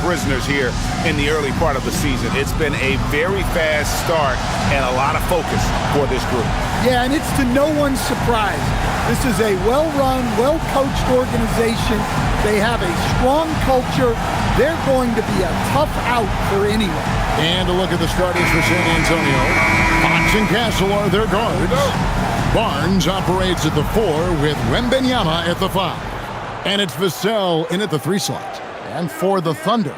prisoners here in the early part of the season. It's been a very fast start and a lot of focus for this group. Yeah, and it's to no one's surprise. This is a well-run, well-coached organization. They have a strong culture. They're going to be a tough out for anyone. And a look at the starters for San Antonio. Fox and Castle are their guards. Barnes operates at the 4 with Wembanyama at the 5. And it's Vassell in at the 3 slot. And for the Thunder,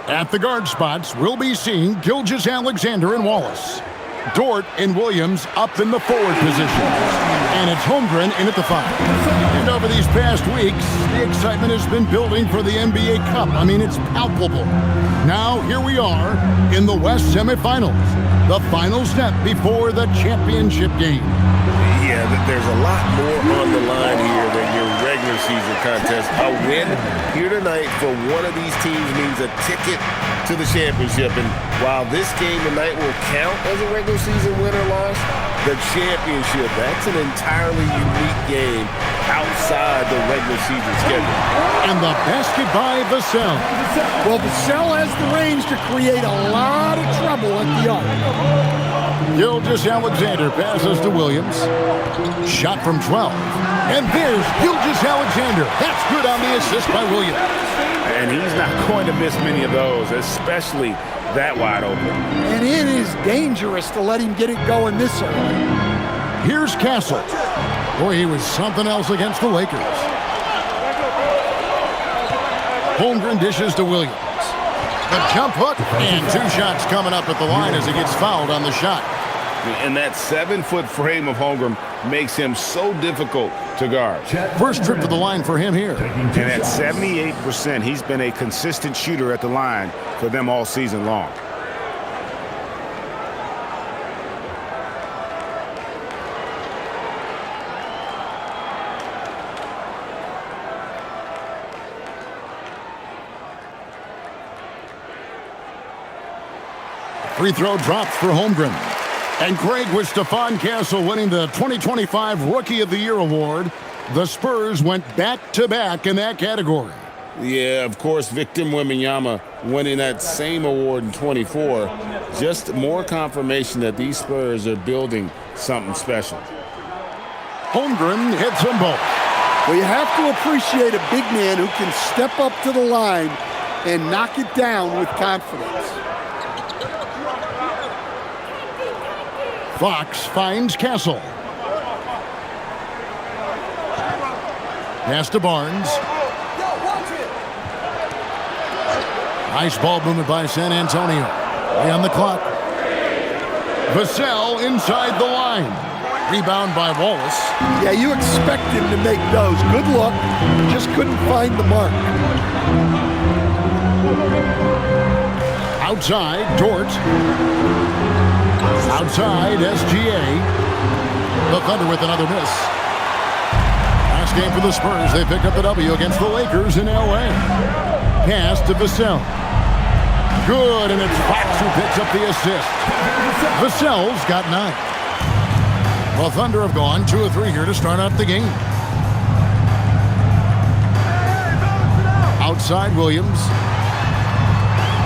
at the guard spots, we'll be seeing Gilgeous-Alexander and Wallace. Dort and Williams up in the forward position. And it's Holmgren in at the 5. And over these past weeks, the excitement has been building for the NBA Cup. I mean, it's palpable. Now, here we are in the West semifinals. The final step before the championship game. Yeah, there's a lot more on the line here than your regular season contest. A win here tonight for one of these teams means a ticket to the championship. And while this game tonight will count as a regular season win or loss, the championship, that's an entirely unique game outside the regular season schedule. And the basket by Vassell. Well, Vassell has the range to create a lot of trouble at the arc. Gilgeous-Alexander passes to Williams. Shot from 12. And there's Gilgeous-Alexander. That's good on the assist by Williams. And he's not going to miss many of those, especially that wide open. And it is dangerous to let him get it going this early. Here's Castle. Boy, he was something else against the Lakers. Holmgren dishes to Williams. The jump hook, and 2 shots coming up at the line as he gets fouled on the shot. And that 7-foot frame of Holmgren makes him so difficult to guard. First trip to the line for him here. And at 78%, he's been a consistent shooter at the line for them all season long. Free throw drops for Holmgren. And Craig, with Stephon Castle winning the 2025 Rookie of the Year award, the Spurs went back-to-back in that category. Yeah, of course, Victor Wembanyama winning that same award in 24. Just more confirmation that these Spurs are building something special. Holmgren hits them both. Well, you have to appreciate a big man who can step up to the line and knock it down with confidence. Fox finds Castle. Pass to Barnes. Nice ball movement by San Antonio. Way on the clock. Vassell inside the line. Rebound by Wallace. Yeah, you expect him to make those. Good luck. Just couldn't find the mark. Outside, Dort. Outside, SGA. The Thunder with another miss. Last game for the Spurs. They picked up the W against the Lakers in L.A. Pass to Vassell. Good, and it's Fox who picks up the assist. Vassell's got 9. The Thunder have gone 2 of 3 here to start out the game. Outside, Williams.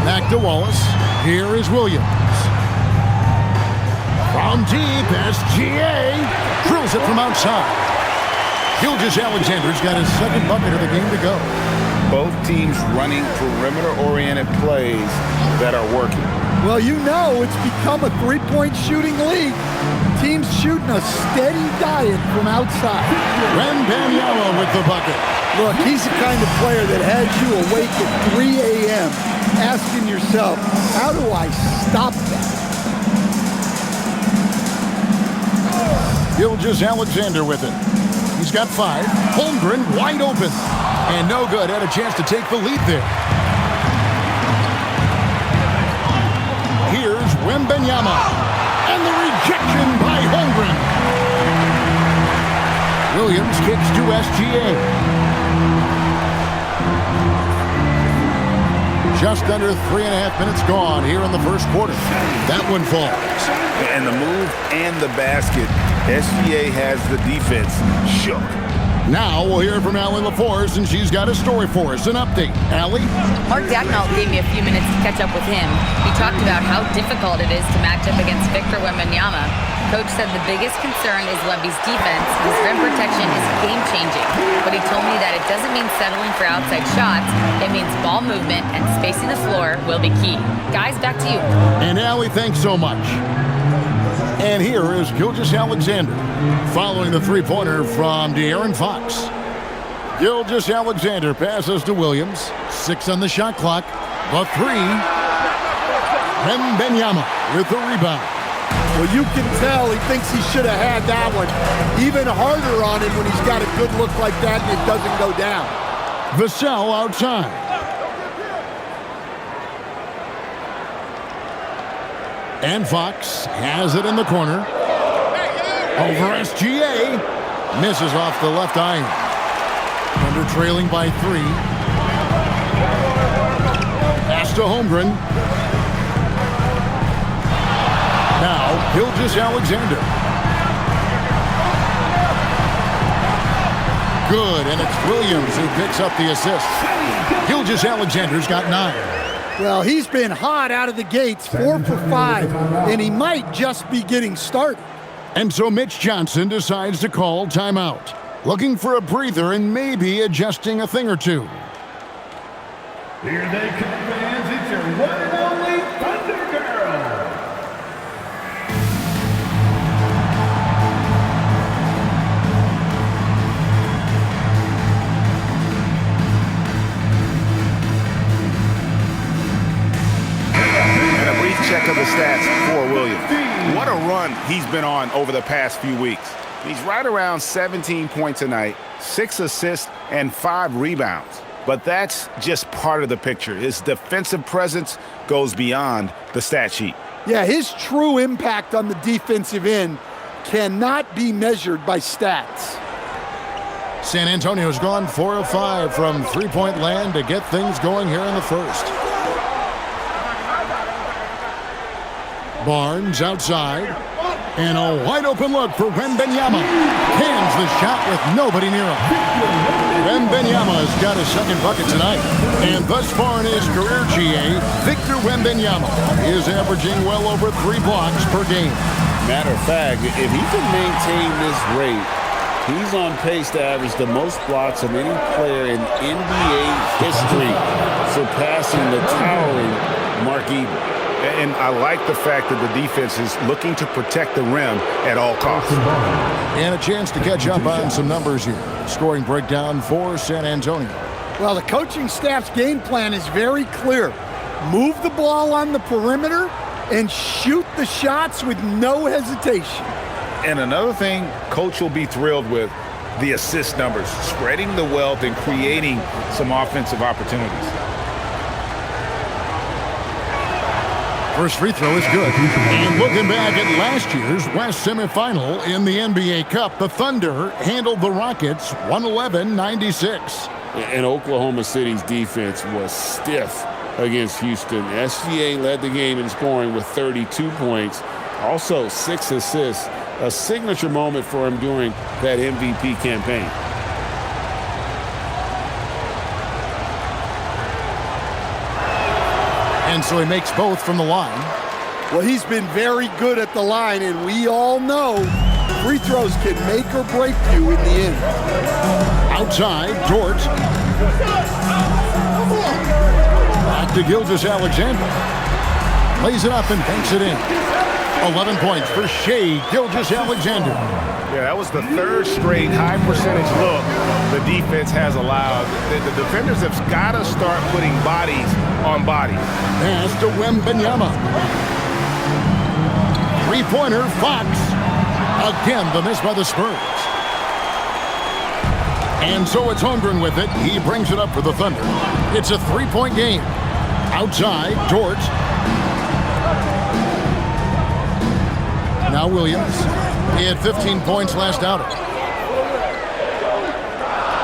Back to Wallace. Here is Williams. From deep, SGA drills it from outside. Gilgeous-Alexander's got his second bucket of the game to go. Both teams running perimeter-oriented plays that are working. Well, you know it's become a three-point shooting league. Teams shooting a steady diet from outside. Wembanyama with the bucket. Look, he's the kind of player that has you awake at 3 a.m. asking yourself, how do I stop that? Gilgeous-Alexander with it. He's got 5. Holmgren wide open. And no good. Had a chance to take the lead there. Here's Wembanyama. And the rejection by Holmgren. Williams kicks to SGA. Just under 3.5 minutes gone here in the first quarter. That one falls. And the move and the basket, SGA has the defense shook. Now we'll hear from Allie LaForce, and she's got a story for us. An update. Allie? Mark Dagnall gave me a few minutes to catch up with him. He talked about how difficult it is to match up against Victor Wembanyama. Coach said the biggest concern is Wemby's defense. His rim protection is game-changing. But he told me that it doesn't mean settling for outside shots. It means ball movement and spacing the floor will be key. Guys, back to you. And Allie, thanks so much. And here is Gilgeous-Alexander following the three-pointer from De'Aaron Fox. Gilgeous-Alexander passes to Williams. 6 on the shot clock. The 3. Wembanyama with the rebound. Well, you can tell he thinks he should have had that one. Even harder on him when he's got a good look like that and it doesn't go down. Vassell outside. And Fox has it in the corner. Over SGA. Misses off the left iron. Thunder trailing by 3. Pass to Holmgren. Now, Gilgeous-Alexander. Good, and it's Williams who picks up the assist. Gilgeous-Alexander's got 9. Well, he's been hot out of the gates, 4 for 5, and he might just be getting started. And so Mitch Johnson decides to call timeout, looking for a breather and maybe adjusting a thing or two. Here they come, fans. It's your one and only Thunder Girl. Check of the stats for Williams. What a run he's been on over the past few weeks. He's right around 17 points a night, 6 assists, and 5 rebounds. But that's just part of the picture. His defensive presence goes beyond the stat sheet. Yeah, his true impact on the defensive end cannot be measured by stats. San Antonio's gone 4 of 5 from three-point land to get things going here in the first. Barnes outside, and a wide-open look for Wembanyama. Cans the shot with nobody near him. Wembanyama's got a second bucket tonight, and thus far in his career, GA, Victor Wembanyama is averaging well over 3 blocks per game. Matter of fact, if he can maintain this rate, he's on pace to average the most blocks of any player in NBA history, surpassing the towering Mark Eaton. And I like the fact that the defense is looking to protect the rim at all costs. And a chance to catch up on some numbers here. Scoring breakdown for San Antonio. Well, the coaching staff's game plan is very clear. Move the ball on the perimeter and shoot the shots with no hesitation. And another thing Coach will be thrilled with, the assist numbers, spreading the wealth and creating some offensive opportunities. First free throw is good. And looking back at last year's West semifinal in the NBA Cup, the Thunder handled the Rockets 111-96. And Oklahoma City's defense was stiff against Houston. SGA led the game in scoring with 32 points, also 6 assists, a signature moment for him during that MVP campaign. And so he makes both from the line. Well, he's been very good at the line, and we all know free throws can make or break you in the end. Outside, Dort. Back to Gilgeous-Alexander. Lays it up and banks it in. 11 points for Shai Gilgeous-Alexander. Yeah, that was the 3rd straight high percentage look the defense has allowed. The defenders have got to start putting bodies on bodies. Pass to Wembanyama. Three-pointer, Fox. Again, the miss by the Spurs. And so it's Holmgren with it. He brings it up for the Thunder. It's a 3-point game. Outside, Dort. Now Williams. He had 15 points last outing.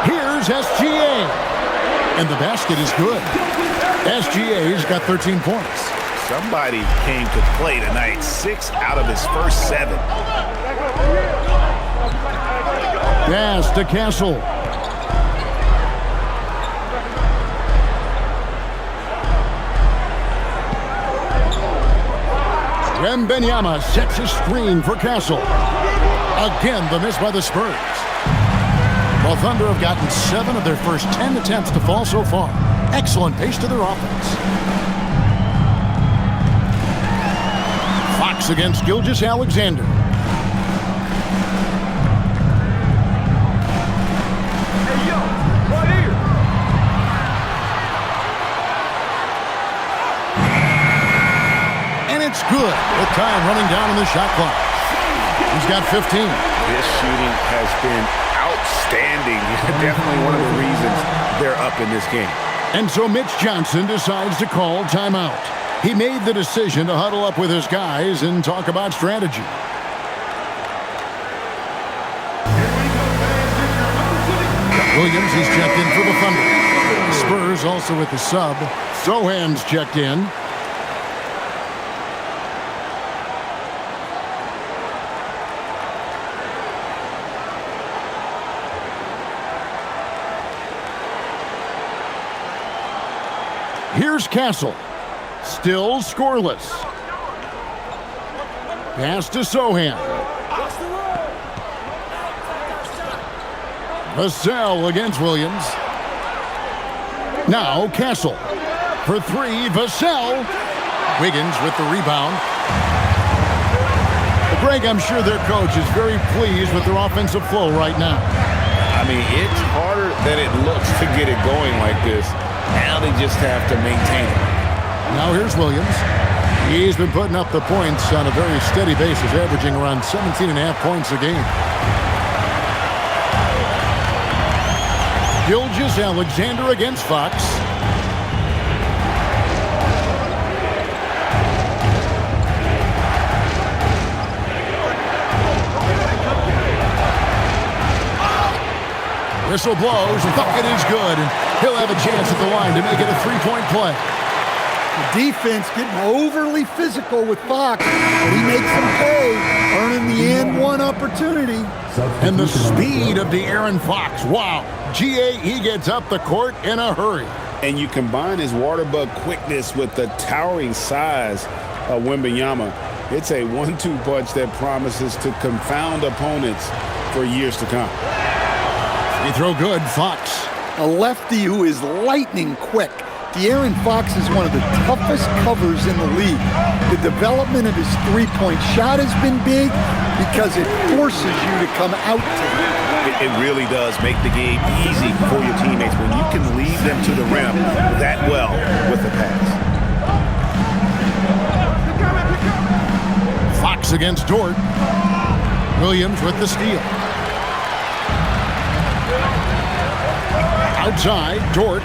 Here's SGA. And the basket is good. SGA's got 13 points. Somebody came to play tonight. 6 out of his first 7. Pass to Castle. Wembanyama sets a screen for Castle. Again, the miss by the Spurs. The Thunder have gotten 7 of their first 10 attempts to fall so far. Excellent pace to their offense. Fox against Gilgeous-Alexander. It's good with time running down on the shot clock. He's got 15. This shooting has been outstanding. Definitely one of the reasons they're up in this game. And so Mitch Johnson decides to call timeout. He made the decision to huddle up with his guys and talk about strategy. Williams, he's checked in for the Thunder. Spurs also with the sub. Sohan's checked in. Here's Castle. Still scoreless. Pass to Sohan. Vassell against Williams. Now Castle. For 3, Vassell. Wiggins with the rebound. Greg, I'm sure their coach is very pleased with their offensive flow right now. I mean, it's harder than it looks to get it going like this. Now they just have to maintain it. Now here's Williams. He's been putting up the points on a very steady basis, averaging around 17.5 points a game. Gilgeous-Alexander against Fox. Whistle blows. Bucket is good. And he'll have a chance at the line to make it a 3-point play. The defense getting overly physical with Fox, but he makes them pay, earning the and-one opportunity. And the speed of De'Aaron Fox. Wow. GA, he gets up the court in a hurry. And you combine his water bug quickness with the towering size of Wembanyama. It's a 1-2 punch that promises to confound opponents for years to come. Free throw good, Fox. A lefty who is lightning quick. De'Aaron Fox is one of the toughest covers in the league. The development of his three-point shot has been big because it forces you to come out to him. It really does make the game easy for your teammates when you can lead them to the rim that well with the pass. Fox against Dort. Williams with the steal. Outside, Dort.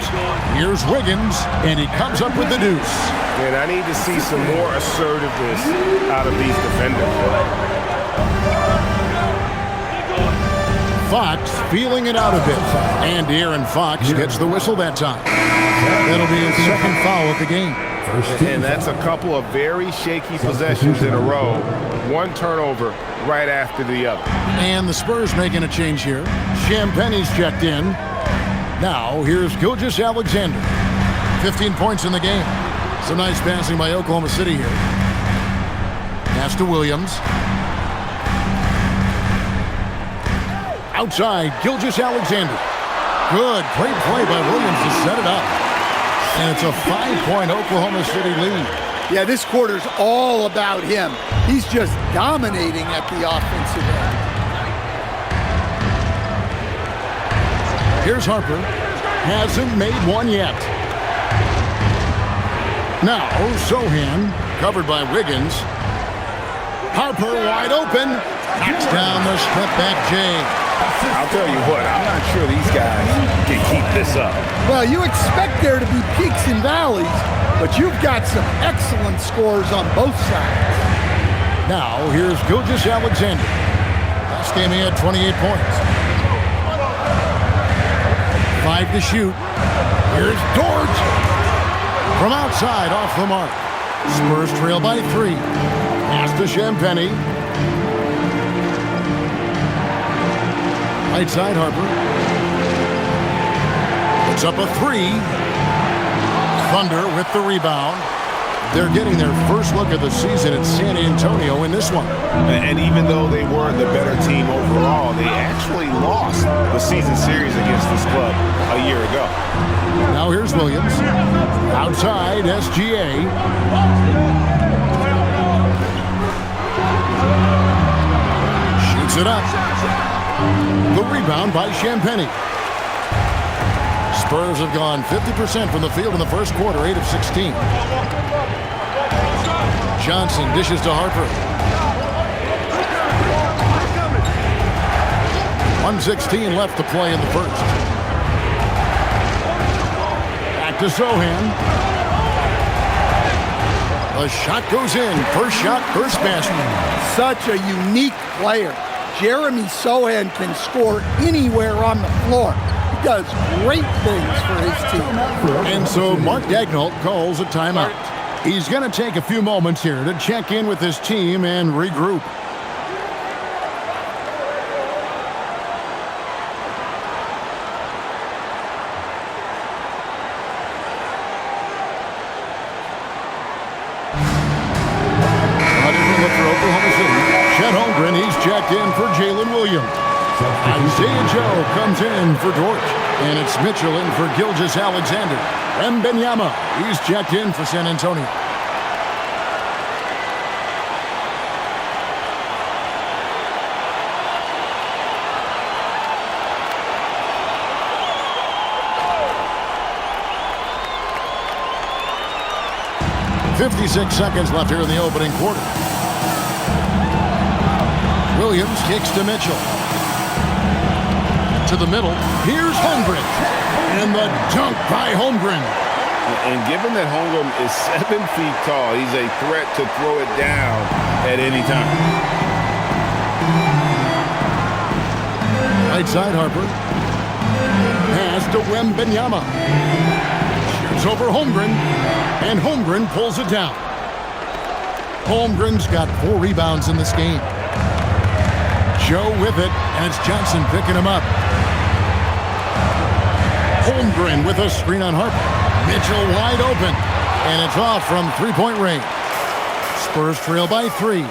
Here's Wiggins, and he comes up with the deuce. And I need to see some more assertiveness out of these defenders. Fox feeling it out a bit. And De'Aaron Fox gets the whistle that time. That'll be his second foul of the game. And that's a couple of very shaky possessions in a row. One turnover right after the other. And the Spurs making a change here. Champagne's checked in. Now, here's Gilgeous-Alexander. 15 points in the game. Some nice passing by Oklahoma City here. Pass to Williams. Outside, Gilgeous-Alexander. Good, great play by Williams to set it up. And it's a 5-point Oklahoma City lead. Yeah, this quarter's all about him. He's just dominating at the offensive end. Here's Harper. Hasn't made one yet. Now, Sohan, covered by Wiggins. Harper wide open. Knocks down the step-back Jay. I'll tell you what, I'm not sure these guys can keep this up. Well, you expect there to be peaks and valleys, but you've got some excellent scores on both sides. Now, here's Gilgeous-Alexander. Last game he had 28 points. 5 to shoot. Here's Dort. From outside, off the mark. Spurs trail by 3. Pass to Champagnie. Right side, Harper. Puts up a 3. Thunder with the rebound. They're getting their first look of the season in San Antonio in this one. And even though they were the better team overall, they actually lost the season series against this club a year ago. Now here's Williams. Outside, SGA. Shoots it up. The rebound by Champagnie. Spurs have gone 50% from the field in the first quarter, 8 of 16. Johnson dishes to Harper. 1:16 left to play in the first. Back to Sohan. The shot goes in. First shot, first basket. Such a unique player. Jeremy Sohan can score anywhere on the floor. He does great things for his team. And so Mark Daigneault calls a timeout. He's going to take a few moments here to check in with his team and regroup. He's checked in for Jalen Williams. Isaiah Joe comes in for Dort. And it's Mitchell in for Gilgeous-Alexander. Wembanyama, he's checked in for San Antonio. .56 seconds left here in the opening quarter. Williams kicks to Mitchell. To the middle. Here's Holmgren. And the dunk by Holmgren. And given that Holmgren is 7 feet tall, he's a threat to throw it down at any time. Right side, Harper. Pass to Wembanyama. Shoots over Holmgren. And Holmgren pulls it down. Holmgren's got 4 rebounds in this game. Joe with it, and it's Johnson picking him up. Holmgren with a screen on Harper. Mitchell wide open, and it's off from three-point range. Spurs trail by 3.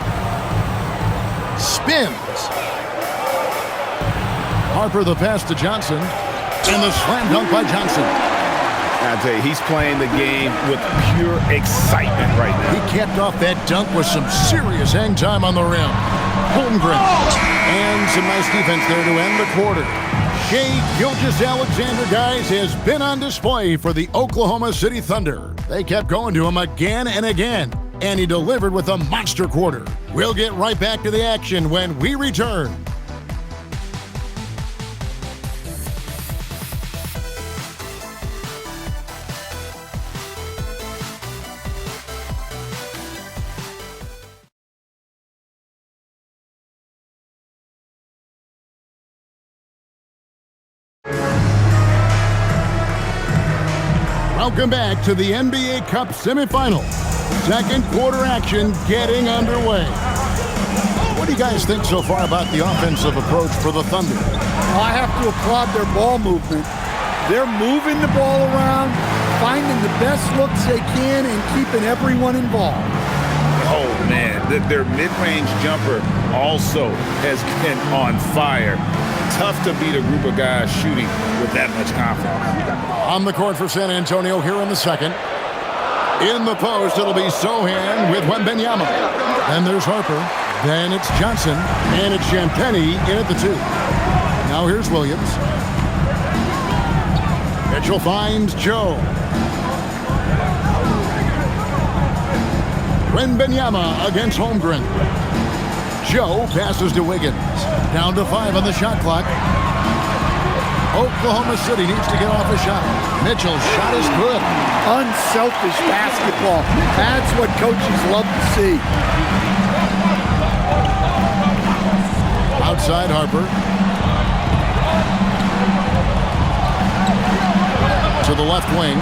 Spins. Harper the pass to Johnson, and the slam dunk by Johnson. I'll tell you, he's playing the game with pure excitement right now. He capped off that dunk with some serious hang time on the rim. Holmgren. And some nice defense there to end the quarter. Shai Gilgeous-Alexander, guys, has been on display for the Oklahoma City Thunder. They kept going to him again and again, and he delivered with a monster quarter. We'll get right back to the action when we return. Welcome back to the NBA Cup semifinal. Second quarter action getting underway. What do you guys think so far about the offensive approach for the Thunder? Well, I have to applaud their ball movement. They're moving the ball around, finding the best looks they can, and keeping everyone involved. Oh, man, their mid-range jumper also has been on fire. Tough to beat a group of guys shooting with that much confidence. On the court for San Antonio here in the second. In the post, it'll be Sohan with Wembanyama. Then there's Harper. Then it's Johnson. And it's Champagnie in at the 2. Now here's Williams. Mitchell finds Joe. Wembanyama against Holmgren. Joe passes to Wiggins. Down to 5 on the shot clock. Oklahoma City needs to get off a shot. Mitchell's shot is good. Unselfish basketball. That's what coaches love to see. Outside Harper. To the left wing.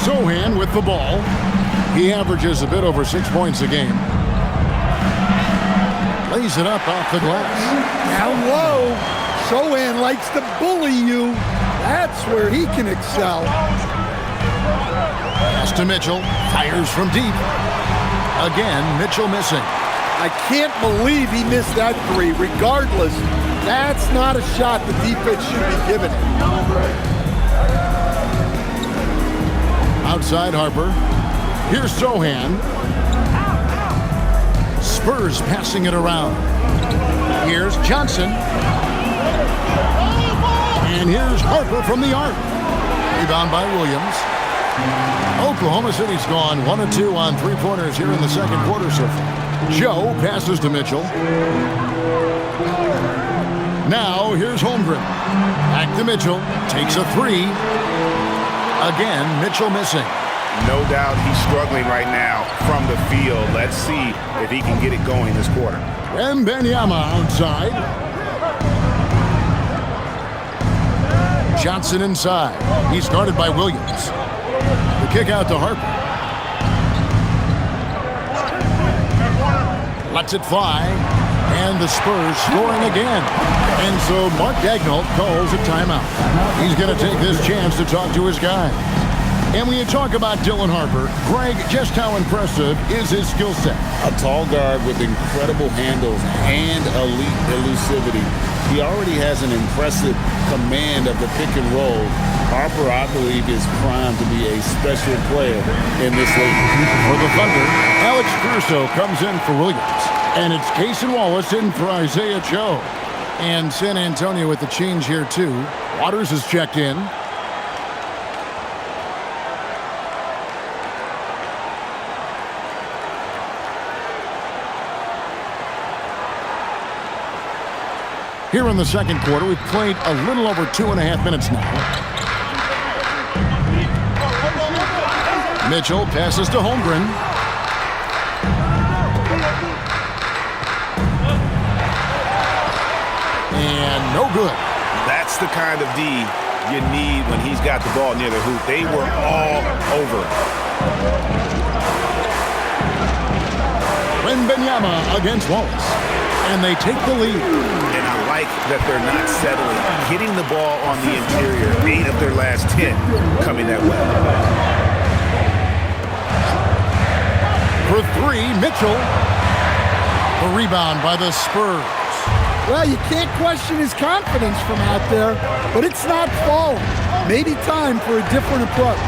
Sohan with the ball. He averages a bit over 6 points a game. Lays it up off the glass. Down low. Sohan likes to bully you. That's where he can excel. to Mitchell. Fires from deep. Again, Mitchell missing. I can't believe he missed that three. Regardless, that's not a shot the defense should be giving him. Outside Harper. Here's Sohan. Spurs passing it around. Here's Johnson. And here's Harper from the arc. Rebound by Williams. Oklahoma City's gone 1 of 2 on three-pointers here in the second quarter so far. Joe passes to Mitchell. Now here's Holmgren. Back to Mitchell. Takes a three. Again, Mitchell missing. No doubt he's struggling right now from the field. Let's see if he can get it going this quarter. Wembanyama outside. Johnson inside. He's guarded by Williams. The kick out to Harper. Lets it fly. And the Spurs scoring again. And so Mark Daigneault calls a timeout. He's going to take this chance to talk to his guys. And when you talk about Dylan Harper, Greg, just how impressive is his skill set? A tall guard with incredible handles and elite elusivity. He already has an impressive command of the pick and roll. Harper, I believe, is primed to be a special player in this league. For the Thunder, Alex Caruso comes in for Williams. And it's Cason Wallace in for Isaiah Joe. And San Antonio with the change here, too. Waters is checked in. Here in the second quarter, we've played a little over 2.5 minutes now. Mitchell passes to Holmgren. And no good. That's the kind of D you need when he's got the ball near the hoop. They were all over. Wembanyama against Wallace. And they take the lead. And I like that they're not settling. Getting the ball on the interior, 8 of their last 10 coming that way. For three, Mitchell. The rebound by the Spurs. Well, you can't question his confidence from out there, but it's not falling. Maybe time for a different approach.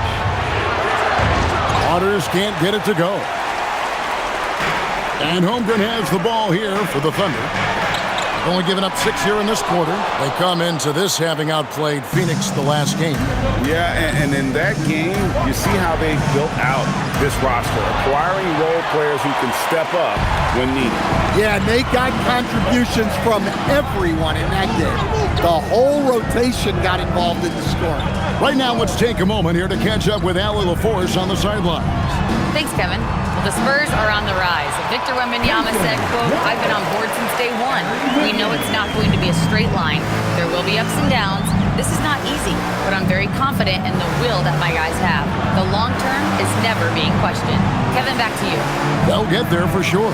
Waters can't get it to go. And Holmgren has the ball here for the Thunder. Only giving up 6 here in this quarter. They come into this having outplayed Phoenix the last game. Yeah, and in that game, you see how they built out this roster, acquiring role players who can step up when needed. Yeah, and they got contributions from everyone in that game. The whole rotation got involved in the scoring. Right now, let's take a moment here to catch up with Allie LaForce on the sidelines. Thanks, Kevin. Well, the Spurs are on the rise. Victor Wembanyama said, quote, "I've been on board since day one. We know it's not going to be a straight line. There will be ups and downs. This is not easy, but I'm very confident in the will that my guys have. The long term is never being questioned." Kevin, back to you. They'll get there for sure.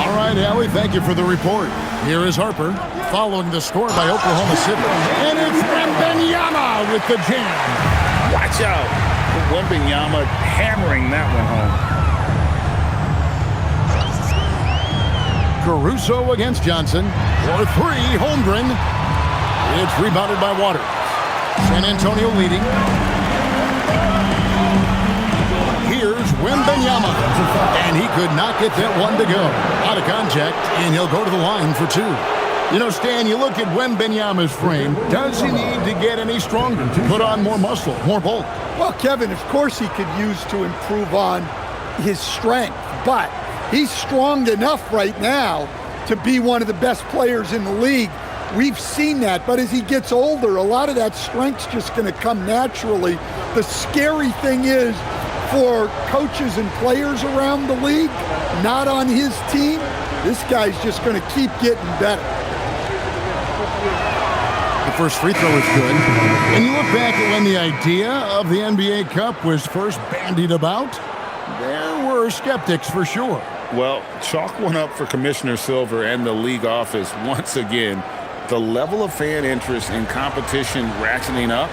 All right, Allie, thank you for the report. Here is Harper, following the score by Oklahoma City. And it's Wembanyama with the jam. Watch out. Wembanyama hammering that one home. Caruso against Johnson. For three, Holmgren. It's rebounded by Waters. San Antonio leading. Here's Wembanyama. And he could not get that one to go. Out of contact, and he'll go to the line for two. You know, Stan, you look at Wembanyama's frame. Does he need to get any stronger, to put on more muscle, more bulk? Well, Kevin, of course he could use to improve on his strength, but he's strong enough right now to be one of the best players in the league. We've seen that, but as he gets older, a lot of that strength's just going to come naturally. The scary thing is, for coaches and players around the league, not on his team, this guy's just going to keep getting better. The first free throw is good. And you look back at when the idea of the NBA Cup was first bandied about, there were skeptics for sure. Well, chalk one up for Commissioner Silver and the league office once again. The level of fan interest and competition ratcheting up,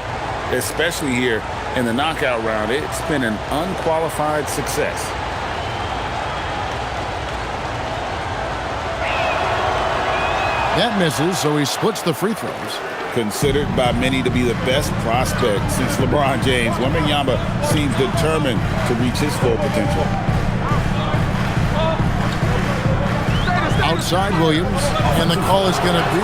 especially here In the knockout round, it's been an unqualified success. That misses, so he splits the free throws. Considered by many to be the best prospect since LeBron James, Wembanyama seems determined to reach his full potential. Outside Williams, and the call is going to be,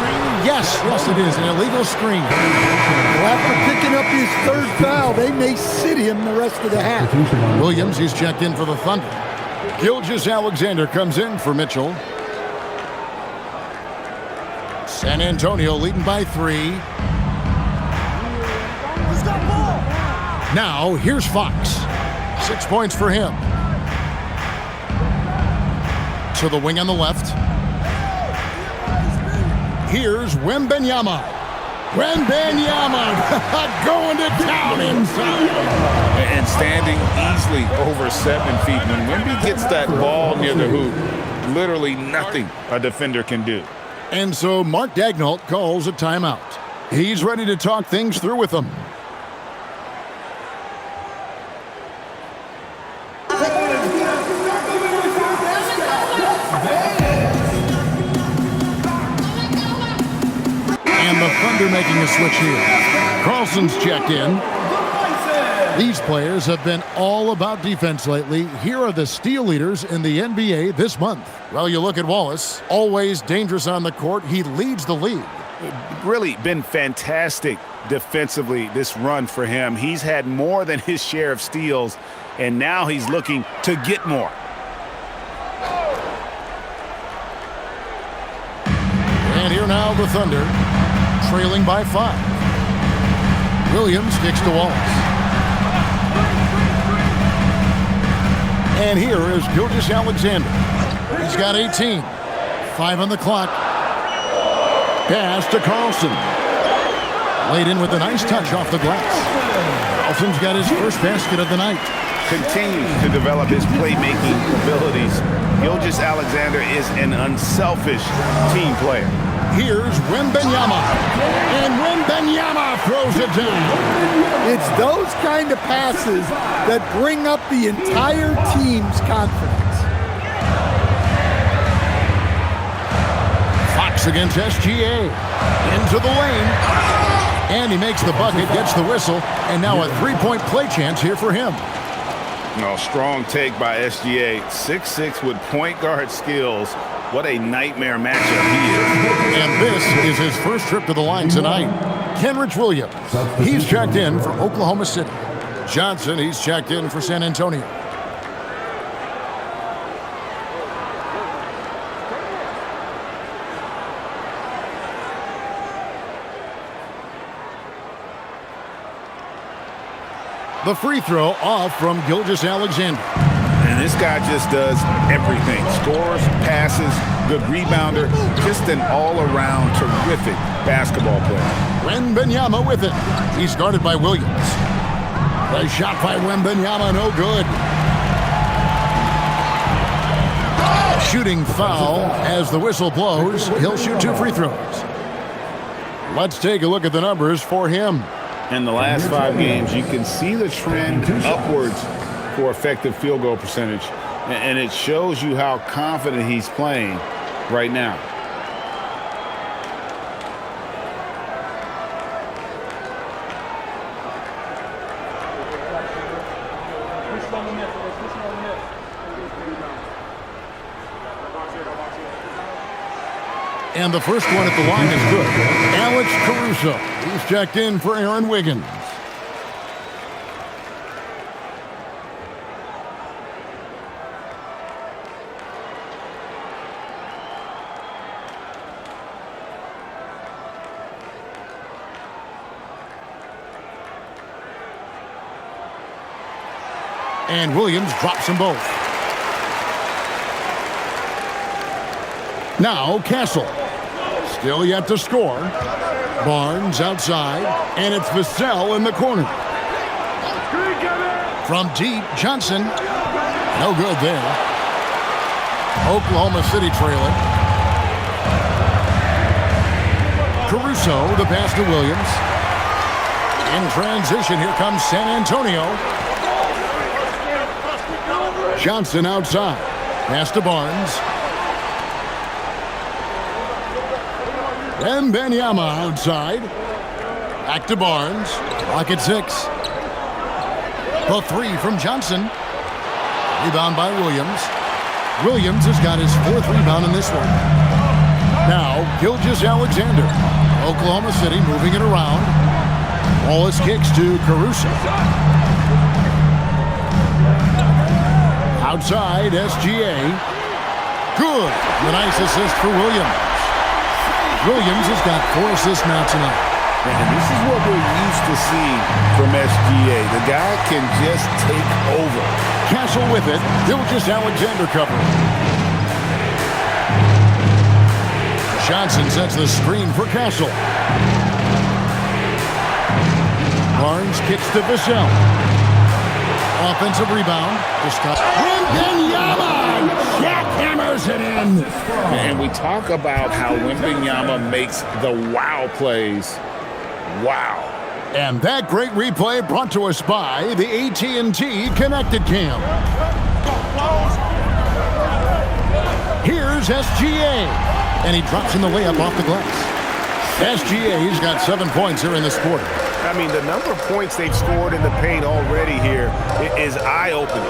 yes, it is, an illegal screen. Well, after picking up his third foul, they may sit him the rest of the half. Williams, he's checked in for the Thunder. Gilgeous-Alexander comes in for Mitchell. San Antonio leading by 3. Now, here's Fox. 6 points for him. To the wing on the left. Here's Wembanyama. Going to town inside. And standing easily over 7 feet. When Wemby gets that ball near the hoop, literally nothing a defender can do. And so Mark Daigneault calls a timeout. He's ready to talk things through with them. And the Thunder making a switch here. Carlson's checked in. These players have been all about defense lately. Here are the steal leaders in the NBA this month. Well, you look at Wallace, always dangerous on the court. He leads the league. Really been fantastic defensively this run for him. He's had more than his share of steals, and now he's looking to get more. And here now the Thunder, trailing by 5. Williams kicks to Wallace. And here is Gilgeous-Alexander. He's got 18. 5 on the clock. Pass to Carlson. Laid in with a nice touch off the glass. Carlson's got his first basket of the night. Continues to develop his playmaking abilities. Gilgeous-Alexander is an unselfish team player. Here's Wembanyama. And Wembanyama throws it down. It's those kind of passes that bring up the entire team's confidence. Fox against SGA. Into the lane. And he makes the bucket, gets the whistle, and now a 3-point play chance here for him. No, strong take by SGA. 6'6" with point guard skills. What a nightmare matchup he is. And this is his first trip to the line tonight. Kenrich Williams, he's checked in for Oklahoma City. Johnson, he's checked in for San Antonio. The free throw off from Gilgeous-Alexander. And this guy just does everything. Scores, passes, good rebounder. Just an all-around terrific basketball player. Wembanyama with it. He's guarded by Williams. The shot by Wembanyama, no good. Shooting foul as the whistle blows. He'll shoot 2 free throws. Let's take a look at the numbers for him. In the last 5 games, you can see the trend upwards for effective field goal percentage, and it shows you how confident he's playing right now. And the first one at the line is good. Alex Caruso. He's checked in for Aaron Wiggins. And Williams drops them both. Now Castle. Still yet to score. Barnes outside. And it's Vassell in the corner. From deep, Johnson. No good there. Oklahoma City trailing. Caruso, the pass to Williams. In transition, here comes San Antonio. Johnson outside. Pass to Barnes. Wembanyama outside. Back to Barnes. Clock at 6. The three from Johnson. Rebound by Williams. Williams has got his 4th rebound in this one. Now, Gilgeous-Alexander. Oklahoma City moving it around. Wallace kicks to Caruso. Outside, SGA. Good. A nice assist for Williams. Williams has got 4 assists now tonight. And this is what we're used to seeing from SGA. The guy can just take over. Castle with it. Gilgeous-Alexander covering. Johnson sets the screen for Castle. Barnes kicks to Vassell. Offensive rebound. Wembanyama jackhammers it in. And we talk about how Wembanyama makes the wow plays. Wow. And that great replay brought to us by the AT&T Connected Cam. Here's SGA. And he drops in the layup off the glass. SGA's got 7 points here in this quarter. I mean, the number of points they've scored in the paint already here is eye-opening.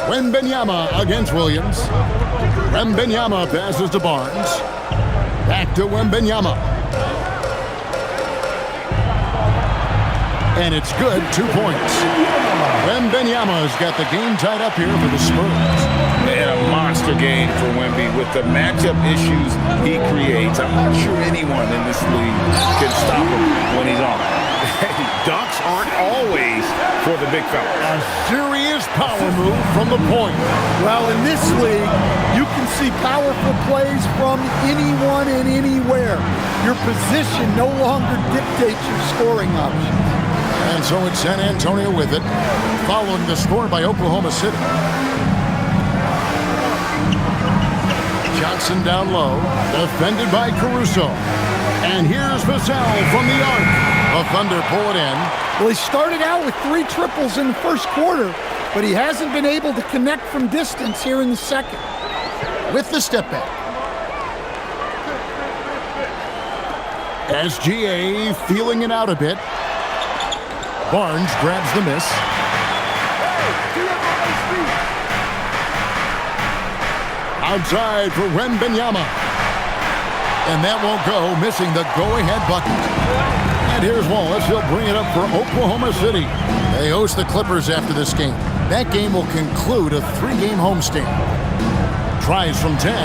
Wembanyama against Williams. Wembanyama passes to Barnes. Back to Wembanyama. And it's good, 2 points. Wembanyama's got the game tied up here for the Spurs. And a monster game for Wemby with the matchup issues he creates. I'm not sure anyone in this league can stop him when he's on. Dunks aren't always for the big fella. A serious power move from the point. Well, in this league, you can see powerful plays from anyone and anywhere. Your position no longer dictates your scoring options. And so it's San Antonio with it, following the score by Oklahoma City. Johnson down low, defended by Caruso. And here's Vassell from the arc. The Thunder pull it in. Well, he started out with 3 triples in the first quarter, but he hasn't been able to connect from distance here in the second. With the step back. SGA feeling it out a bit. Barnes grabs the miss. Outside for Wembanyama. And that won't go, missing the go-ahead bucket. And here's Wallace. He'll bring it up for Oklahoma City. They host the Clippers after this game. That game will conclude a 3-game homestand. Tries from 10.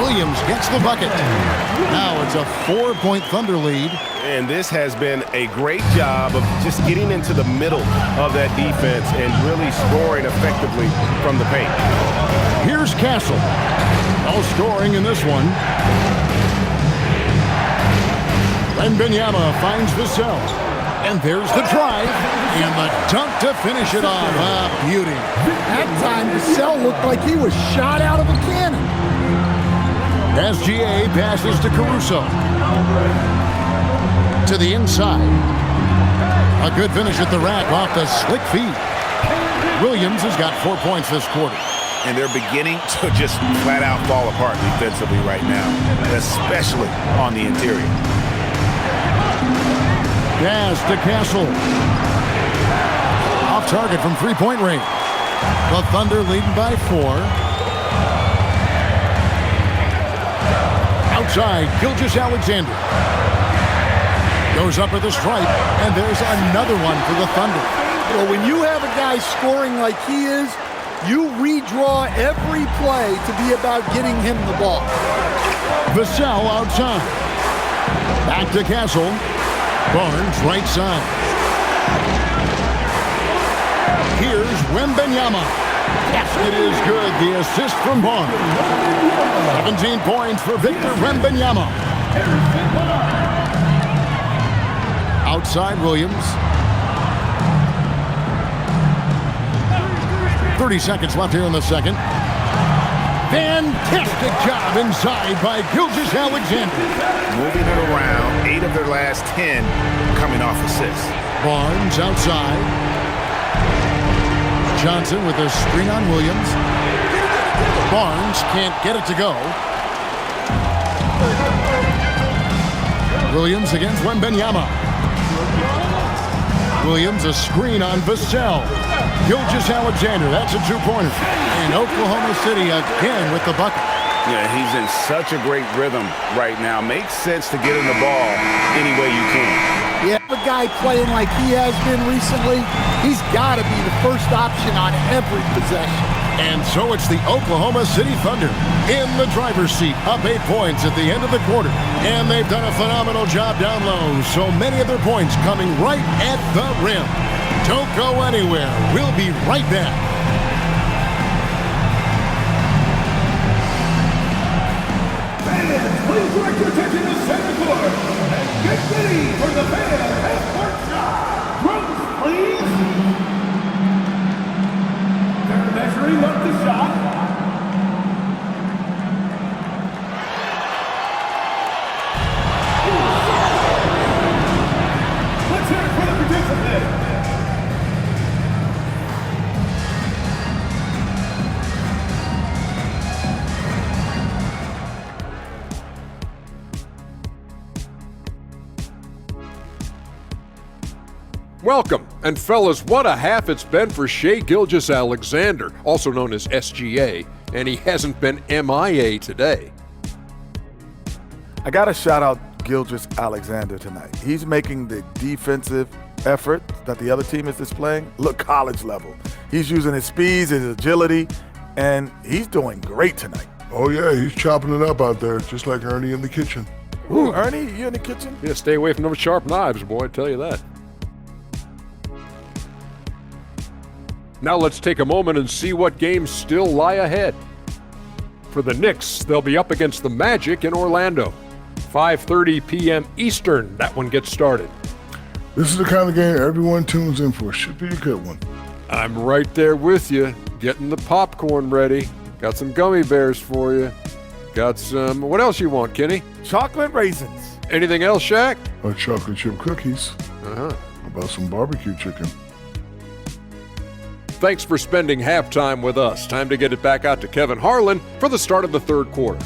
Williams gets the bucket. Now it's a 4-point Thunder lead. And this has been a great job of just getting into the middle of that defense and really scoring effectively from the paint. Here's Castle. No scoring in this one. Wembanyama finds Vassell. And there's the drive. And the dunk to finish it off. Ah, beauty. That time, Vassell looked like he was shot out of a cannon. SGA passes to Caruso. To the inside. A good finish at the rack off the slick feet. Williams has got 4 points this quarter. And they're beginning to just flat out fall apart defensively right now, especially on the interior. Pass to Castle. Off target from 3-point range. The Thunder leading by 4. Outside, Gilgeous-Alexander. Goes up with a stripe, and there's another one for the Thunder. Well, when you have a guy scoring like he is, you redraw every play to be about getting him the ball. Vassell outside. Back to Castle. Barnes right side. Here's Wembanyama. Yes, it is good. The assist from Barnes. 17 points for Victor Wembanyama. Outside Williams. 30 seconds left here in the second. Fantastic job inside by Gilgeous-Alexander. Moving it around, 8 of of their last 10 coming off assists. Barnes outside. Johnson with a screen on Williams. Barnes can't get it to go. Williams against Wembanyama. Williams a screen on Vassell. Gilgeous-Alexander, that's a two-pointer. And Oklahoma City again with the bucket. Yeah, he's in such a great rhythm right now. Makes sense to get him the ball any way you can. Yeah, a guy playing like he has been recently, he's got to be the first option on every possession. And so it's the Oklahoma City Thunder in the driver's seat, up 8 points at the end of the quarter. And they've done a phenomenal job down low. So many of their points coming right at the rim. Don't go anywhere. We'll be right back. Fans, please direct your attention to center court and get ready for the fan half-court shot. Drums, please. They're measuring up the shot. Let's hear it for the participant. Welcome, and fellas, what a half it's been for Shai Gilgeous-Alexander, also known as SGA, and he hasn't been MIA today. I got to shout out Gilgeous-Alexander tonight. He's making the defensive effort that the other team is displaying look college level. He's using his speeds, his agility, and he's doing great tonight. Oh, yeah, he's chopping it up out there, just like Ernie in the kitchen. Ooh, Ernie, you in the kitchen? Yeah, stay away from those sharp knives, boy, I tell you that. Now let's take a moment and see what games still lie ahead. For the Knicks, they'll be up against the Magic in Orlando. 5:30 p.m. Eastern, that one gets started. This is the kind of game everyone tunes in for. Should be a good one. I'm right there with you, getting the popcorn ready. Got some gummy bears for you. Got some, what else you want, Kenny? Chocolate raisins. Anything else, Shaq? Chocolate chip cookies. Uh-huh. How about some barbecue chicken? Thanks for spending halftime with us. Time to get it back out to Kevin Harlan for the start of the third quarter.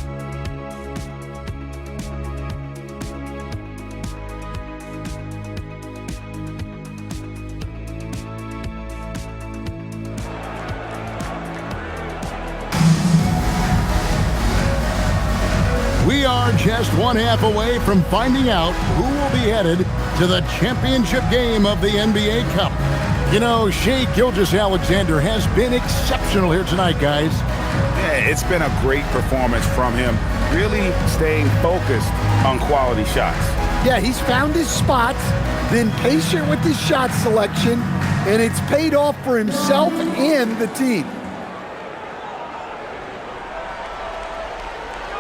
We are just one half away from finding out who will be headed to the championship game of the NBA Cup. You know, Shai Gilgeous-Alexander has been exceptional here tonight, guys. Yeah, it's been a great performance from him, really staying focused on quality shots. Yeah, he's found his spots, been patient with his shot selection, and it's paid off for himself and the team.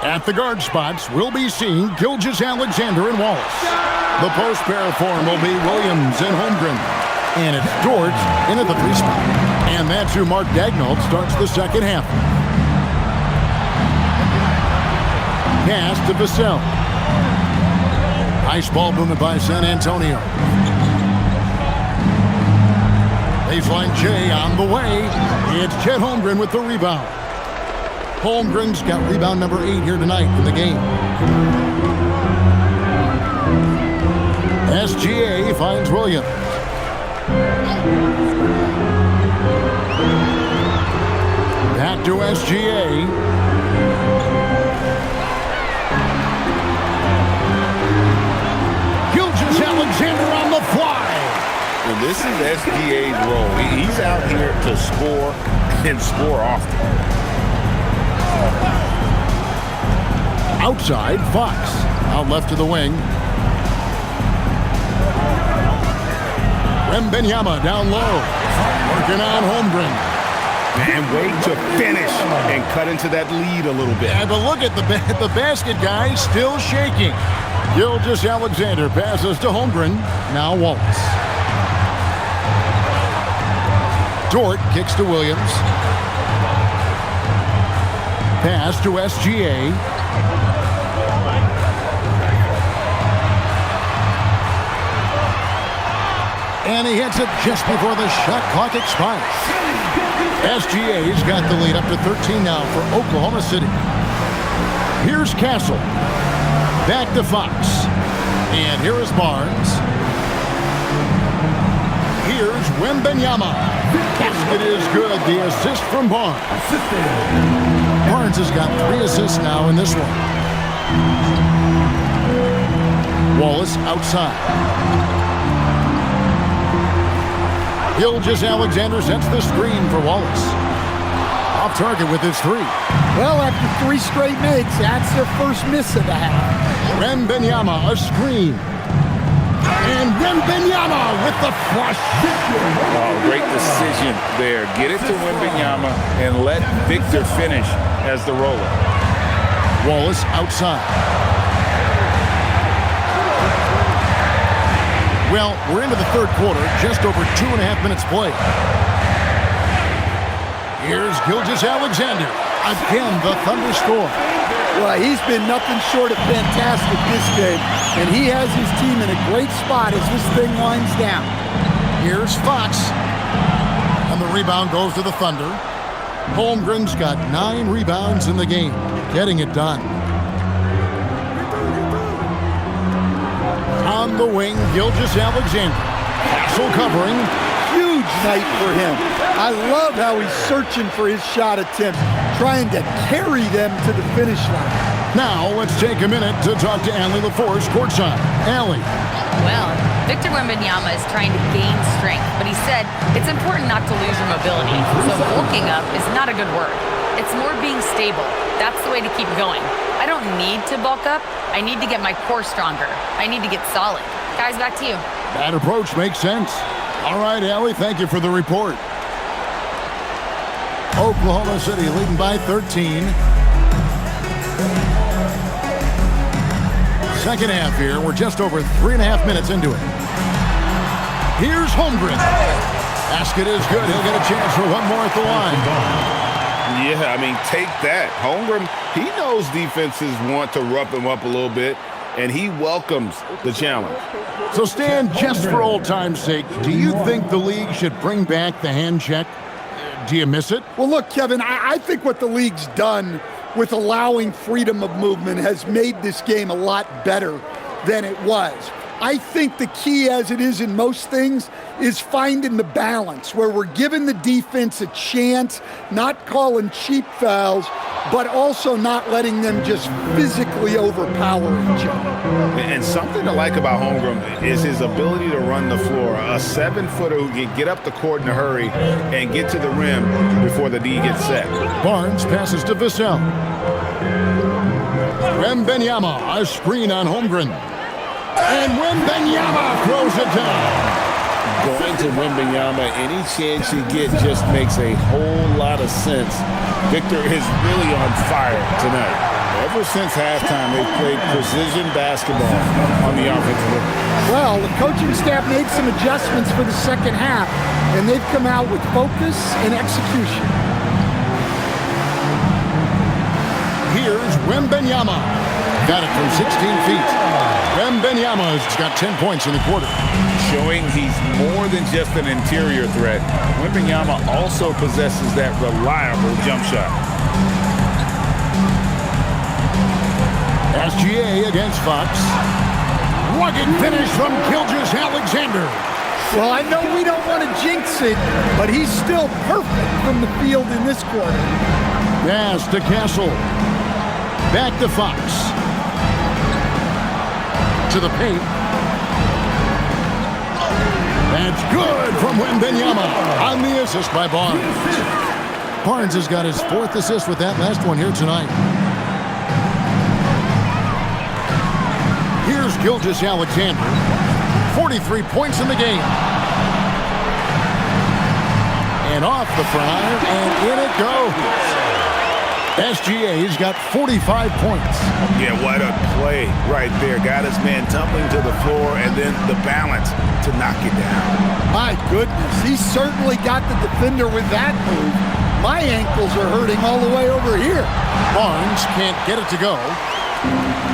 At the guard spots, we'll be seeing Gilgeous-Alexander and Wallace. The post pair form will be Williams and Holmgren. And it's George in at the 3 spot. And that's who Mark Daigneault starts the second half. Pass to Vassell. Nice ball movement by San Antonio. Baseline J on the way. It's Chet Holmgren with the rebound. Holmgren's got rebound number 8 here tonight in the game. SGA finds Williams. Back to SGA. Gilgeous-Alexander on the fly. And this is SGA's role. He's out here to score and score often. Outside, Fox. Out left to the wing. Wembanyama down low. Working on Holmgren. And wait to finish and cut into that lead a little bit. And but look at the basket, guys, still shaking. Gilgeous-Alexander passes to Holmgren. Now Wallace. Dort kicks to Williams. Pass to SGA. And he hits it just before the shot clock expires. SGA's got the lead up to 13 now for Oklahoma City. Here's Castle. Back to Fox. And here is Barnes. Here's Wembanyama. Basket is good. The assist from Barnes. Barnes has got 3 assists now in this one. Wallace outside. Gilgeous-Alexander sets the screen for Wallace. Off target with his 3. Well, after 3 straight makes, that's their first miss of the half. Wembanyama, a screen. And Wembanyama with the flush. Oh, great decision there. Get it to Wembanyama and let Victor finish as the roller. Wallace outside. Well, we're into the third quarter, just over 2.5 minutes played. Here's Gilgeous-Alexander. Again, the Thunder score. Well, he's been nothing short of fantastic this game, and he has his team in a great spot as this thing winds down. Here's Fox. And the rebound goes to the Thunder. Holmgren's got 9 rebounds in the game, getting it done. On the wing, Gilgeous-Alexander. Castle covering. Huge night for him. I love how he's searching for his shot attempts, trying to carry them to the finish line. Now, let's take a minute to talk to Allie LaForce courtside. Allie. Well, Victor Wembanyama is trying to gain strength, but he said it's important not to lose your mobility. So bulking up is not a good word. It's more being stable. That's the way to keep going. I don't need to bulk up. I need to get my core stronger. I need to get solid. Guys, back to you. That approach makes sense. All right, Allie, thank you for the report. Oklahoma City leading by 13. Second half here. We're just over 3.5 minutes into it. Here's Holmgren. Basket is good. He'll get a chance for one more at the line. Yeah, I mean, take that. Holmgren, he knows defenses want to rough him up a little bit, and he welcomes the challenge. So, Stan, just for old time's sake, do you think the league should bring back the hand check? Do you miss it? Well, look, Kevin, I think what the league's done with allowing freedom of movement has made this game a lot better than it was. I think the key, as it is in most things, is finding the balance where we're giving the defense a chance, not calling cheap fouls, but also not letting them just physically overpower each other. And something to like about Holmgren is his ability to run the floor. A 7-footer who can get up the court in a hurry and get to the rim before the D gets set. Barnes passes to Vassell. Wembanyama, a screen on Holmgren. And Wembanyama throws it down. Going to Wembanyama, any chance you get just makes a whole lot of sense. Victor is really on fire tonight. Ever since halftime, they've played precision basketball on the offensive end. Well, the coaching staff made some adjustments for the second half, and they've come out with focus and execution. Here's Wembanyama. Got it from 16 feet. Wembanyama's got 10 points in the quarter. Showing he's more than just an interior threat. Wembanyama also possesses that reliable jump shot. SGA against Fox. Rugged finish from Gilgeous-Alexander. Well, I know we don't want to jinx it, but he's still perfect from the field in this quarter. Pass to Castle. Back to Fox. To the paint. That's good from Wembanyama on the assist by Barnes. Barnes has got his 4th assist with that last one here tonight. Here's Gilgeous-Alexander. 43 points in the game. And off the front iron, and in it goes. SGA's got 45 points. Yeah, what a play right there. Got his man tumbling to the floor, and then the balance to knock it down. My goodness, he certainly got the defender with that move. My ankles are hurting all the way over here. Barnes can't get it to go.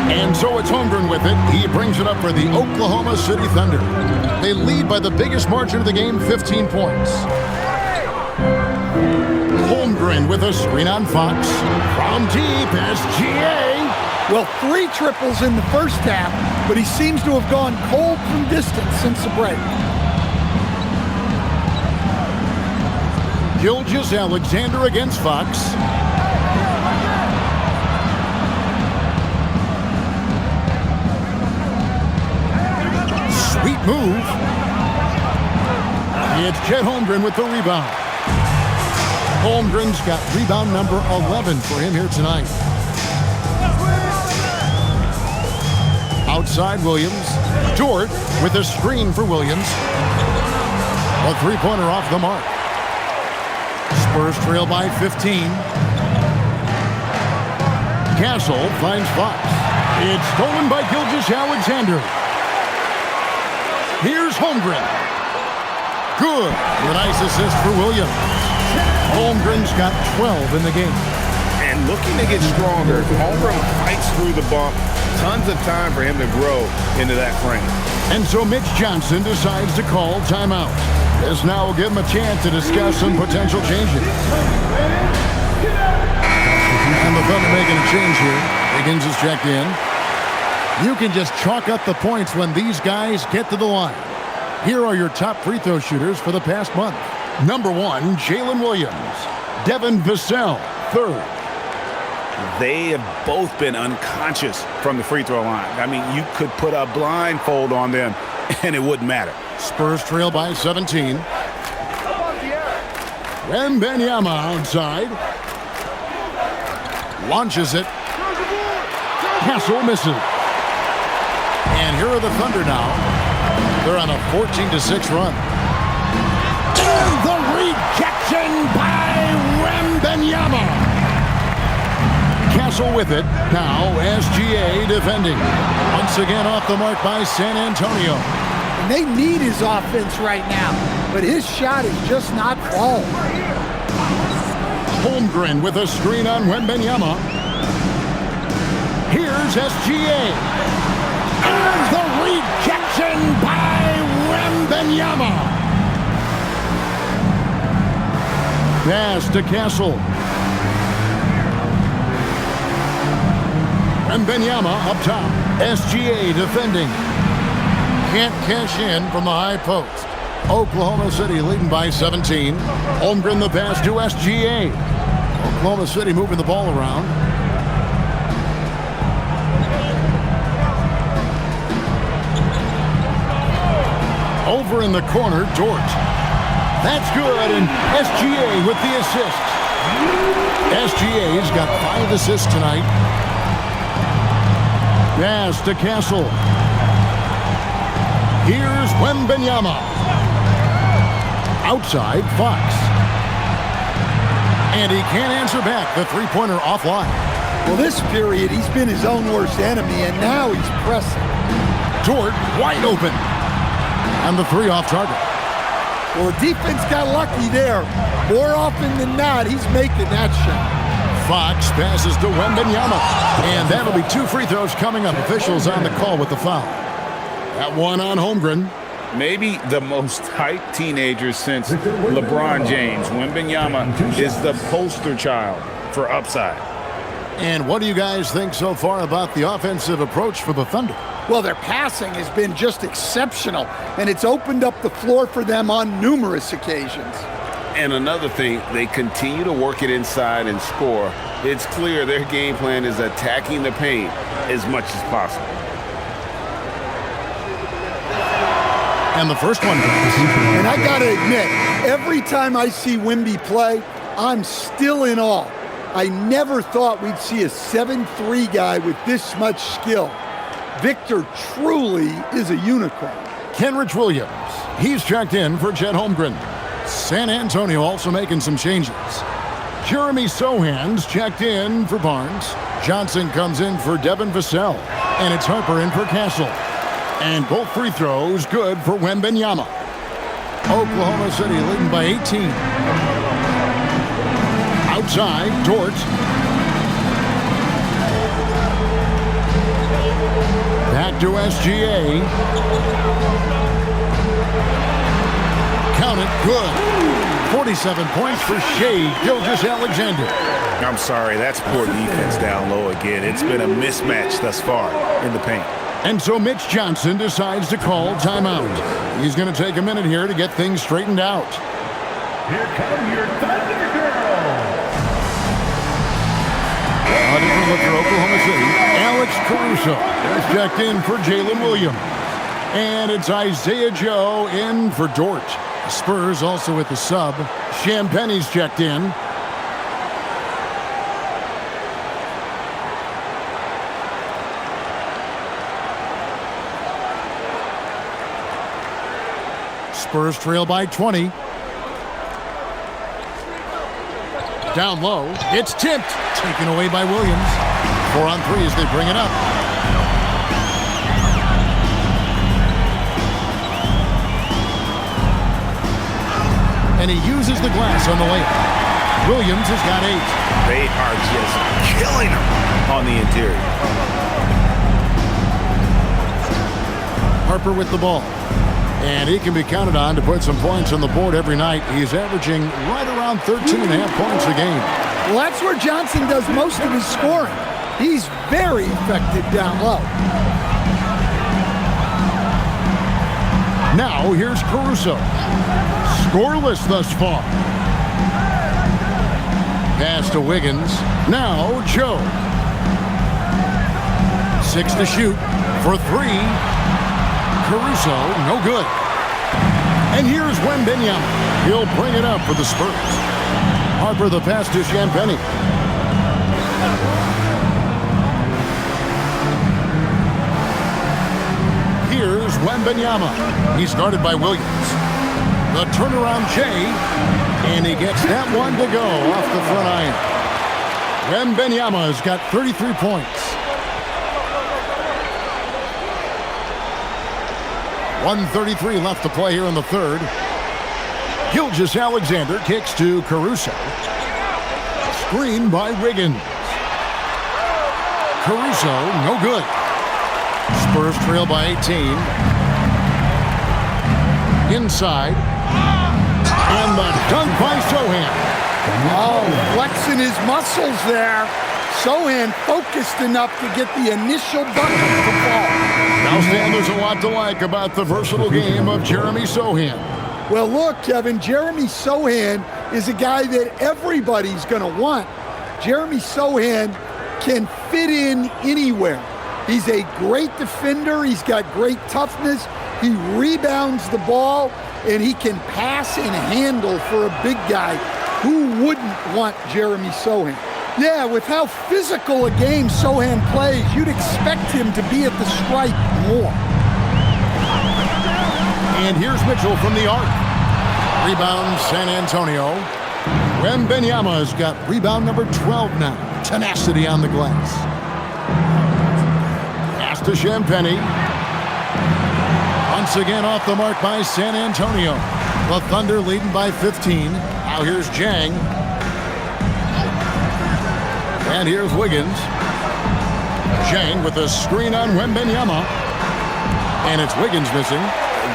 And so it's Holmgren with it. He brings it up for the Oklahoma City Thunder. They lead by the biggest margin of the game, 15 points. Holmgren with a screen on Fox. From deep, SGA. Well, 3 triples in the first half, but he seems to have gone cold from distance since the break. Gilgeous-Alexander against Fox. Sweet move. It's Chet Holmgren with the rebound. Holmgren's got rebound number 11 for him here tonight. Outside Williams. Dort with a screen for Williams. A three-pointer off the mark. Spurs trail by 15. Castle finds Fox. It's stolen by Gilgeous-Alexander. Here's Holmgren. Good. A nice assist for Williams. Holmgren's got 12 in the game. And looking to get stronger, Holmgren fights through the bump. Tons of time for him to grow into that frame. And so Mitch Johnson decides to call timeout. This now will give him a chance to discuss some potential changes. And the Thunder making a change here. Higgins is checked in. You can just chalk up the points when these guys get to the line. Here are your top free throw shooters for the past month. Number 1, Jalen Williams. Devin Vassell, 3rd. They have both been unconscious from the free throw line. I mean, you could put a blindfold on them and it wouldn't matter. Spurs trail by 17. Wembanyama outside. Launches it. Castle misses. And here are the Thunder now. They're on a 14-6 run. And the rejection by Wembanyama. Castle with it. Now SGA defending. Once again off the mark by San Antonio. And they need his offense right now, but his shot is just not falling. Holmgren with a screen on Wembanyama. Here's SGA. And the rejection by Wembanyama. Pass to Castle. Wembanyama up top. SGA defending. Can't cash in from the high post. Oklahoma City leading by 17. Holmgren the pass to SGA. Oklahoma City moving the ball around. Over in the corner, Dort. That's good, and SGA with the assist. SGA's got 5 assists tonight. Pass to Castle. Here's Wembanyama. Outside, Fox. And he can't answer back. The three-pointer offline. Well, this period, he's been his own worst enemy, and now he's pressing. Dort wide open. And the 3 off target. Well, the defense got lucky there. More often than not, he's making that shot. Fox passes to Wembanyama. And that'll be 2 free throws coming up. Officials on the call with the foul. That one on Holmgren. Maybe the most hyped teenager since LeBron James. Wembanyama is the poster child for upside. And what do you guys think so far about the offensive approach for the Thunder? Well, their passing has been just exceptional, and it's opened up the floor for them on numerous occasions. And another thing, they continue to work it inside and score. It's clear their game plan is attacking the paint as much as possible. And the first one comes. And I got to admit, every time I see Wemby play, I'm still in awe. I never thought we'd see a 7'3" guy with this much skill. Victor truly is a unicorn. Kenrich Williams, he's checked in for Chet Holmgren. San Antonio also making some changes. Jeremy Sohan's checked in for Barnes. Johnson comes in for Devin Vassell. And it's Harper in for Castle. And both free throws good for Wembanyama. Oklahoma City leading by 18. Outside, Dort. Back to SGA. Count it, good. 47 points for Shai Gilgeous-Alexander. I'm sorry, that's poor defense down low again. It's been a mismatch thus far in the paint. And so Mitch Johnson decides to call timeout. He's going to take a minute here to get things straightened out. Here come your Thunder Girls. A different look for Oklahoma City. Alex Caruso is checked in for Jalen Williams. And it's Isaiah Joe in for Dort. Spurs also with the sub. Champagne's checked in. Spurs trail by 20. Down low. It's tipped. Taken away by Williams. 4 on 3 as they bring it up. And he uses the glass on the layup. Williams has got 8. They are just killing him on the interior. Harper with the ball. And he can be counted on to put some points on the board every night. He's averaging right around 13.5 points a game. Well, that's where Johnson does most of his scoring. He's very effective down low. Now here's Caruso. Scoreless thus far. Pass to Wiggins. Now Joe. 6 to shoot for 3. Caruso, no good. And here's Wembanyama. He'll bring it up for the Spurs. Harper the pass to Champagnie. Here's Wembanyama. He's guarded by Williams. The turnaround Jay. And he gets that one to go off the front iron. Wembanyama has got 33 points. 1:33 left to play here in the third. Gilgeous-Alexander kicks to Caruso. Screen by Wiggins. Caruso, no good. Spurs trail by 18. Inside. And the dunk by Sohan. Oh, flexing his muscles there. Sohan focused enough to get the initial bucket to fall. Now, Stan, there's a lot to like about the versatile game of Jeremy Sohan. Well, look, Kevin, Jeremy Sohan is a guy that everybody's going to want. Jeremy Sohan can fit in anywhere. He's a great defender. He's got great toughness. He rebounds the ball, and he can pass and handle for a big guy. Who wouldn't want Jeremy Sohan? Yeah, with how physical a game Sohan plays, you'd expect him to be at the stripe more. And here's Mitchell from the arc. Rebound, San Antonio. Wembanyama has got rebound number 12 now. Tenacity on the glass. Pass to Champagnie. Once again off the mark by San Antonio. The Thunder leading by 15. Now here's Jang. And here's Wiggins. Jang with a screen on Wembanyama. And it's Wiggins missing.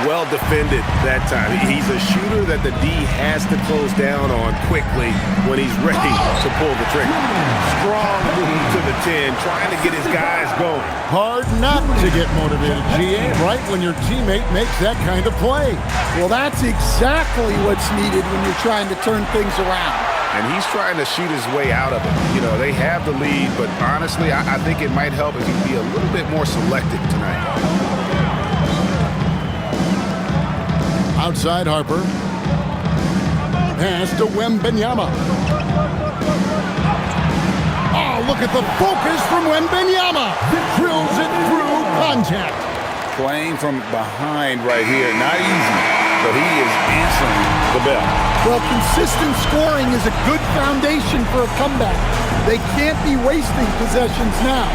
Well defended that time. He's a shooter that the D has to close down on quickly when he's ready to pull the trigger. Strong move to the 10, trying to get his guys going. Hard not to get motivated, GA, right when your teammate makes that kind of play. Well, that's exactly what's needed when you're trying to turn things around. And he's trying to shoot his way out of it. You know, they have the lead, but honestly, I think it might help if he be a little bit more selective tonight. Outside Harper. Pass to Wembanyama. Oh, look at the focus from Wembanyama. Drills it through contact. Playing from behind right here, not easy, but he is answering the bell. Well, consistent scoring is a good foundation for a comeback. They can't be wasting possessions now.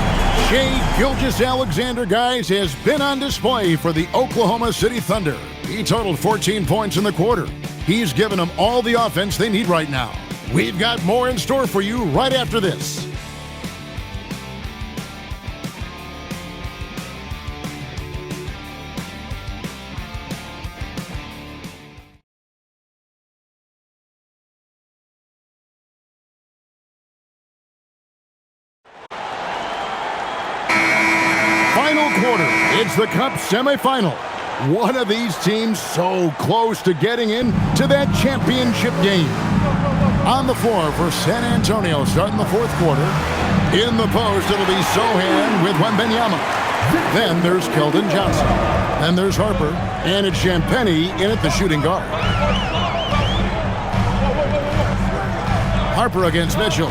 Shai Gilgeous-Alexander, guys, has been on display for the Oklahoma City Thunder. He totaled 14 points in the quarter. He's given them all the offense they need right now. We've got more in store for you right after this. final quarter. It's the Cup semifinal. One of these teams so close to getting into that championship game. On the floor for San Antonio starting the fourth quarter. In the post, it'll be Sohan with Wembanyama. Then there's Keldon Johnson. Then there's Harper. And it's Champagnie in at the shooting guard. Harper against Mitchell.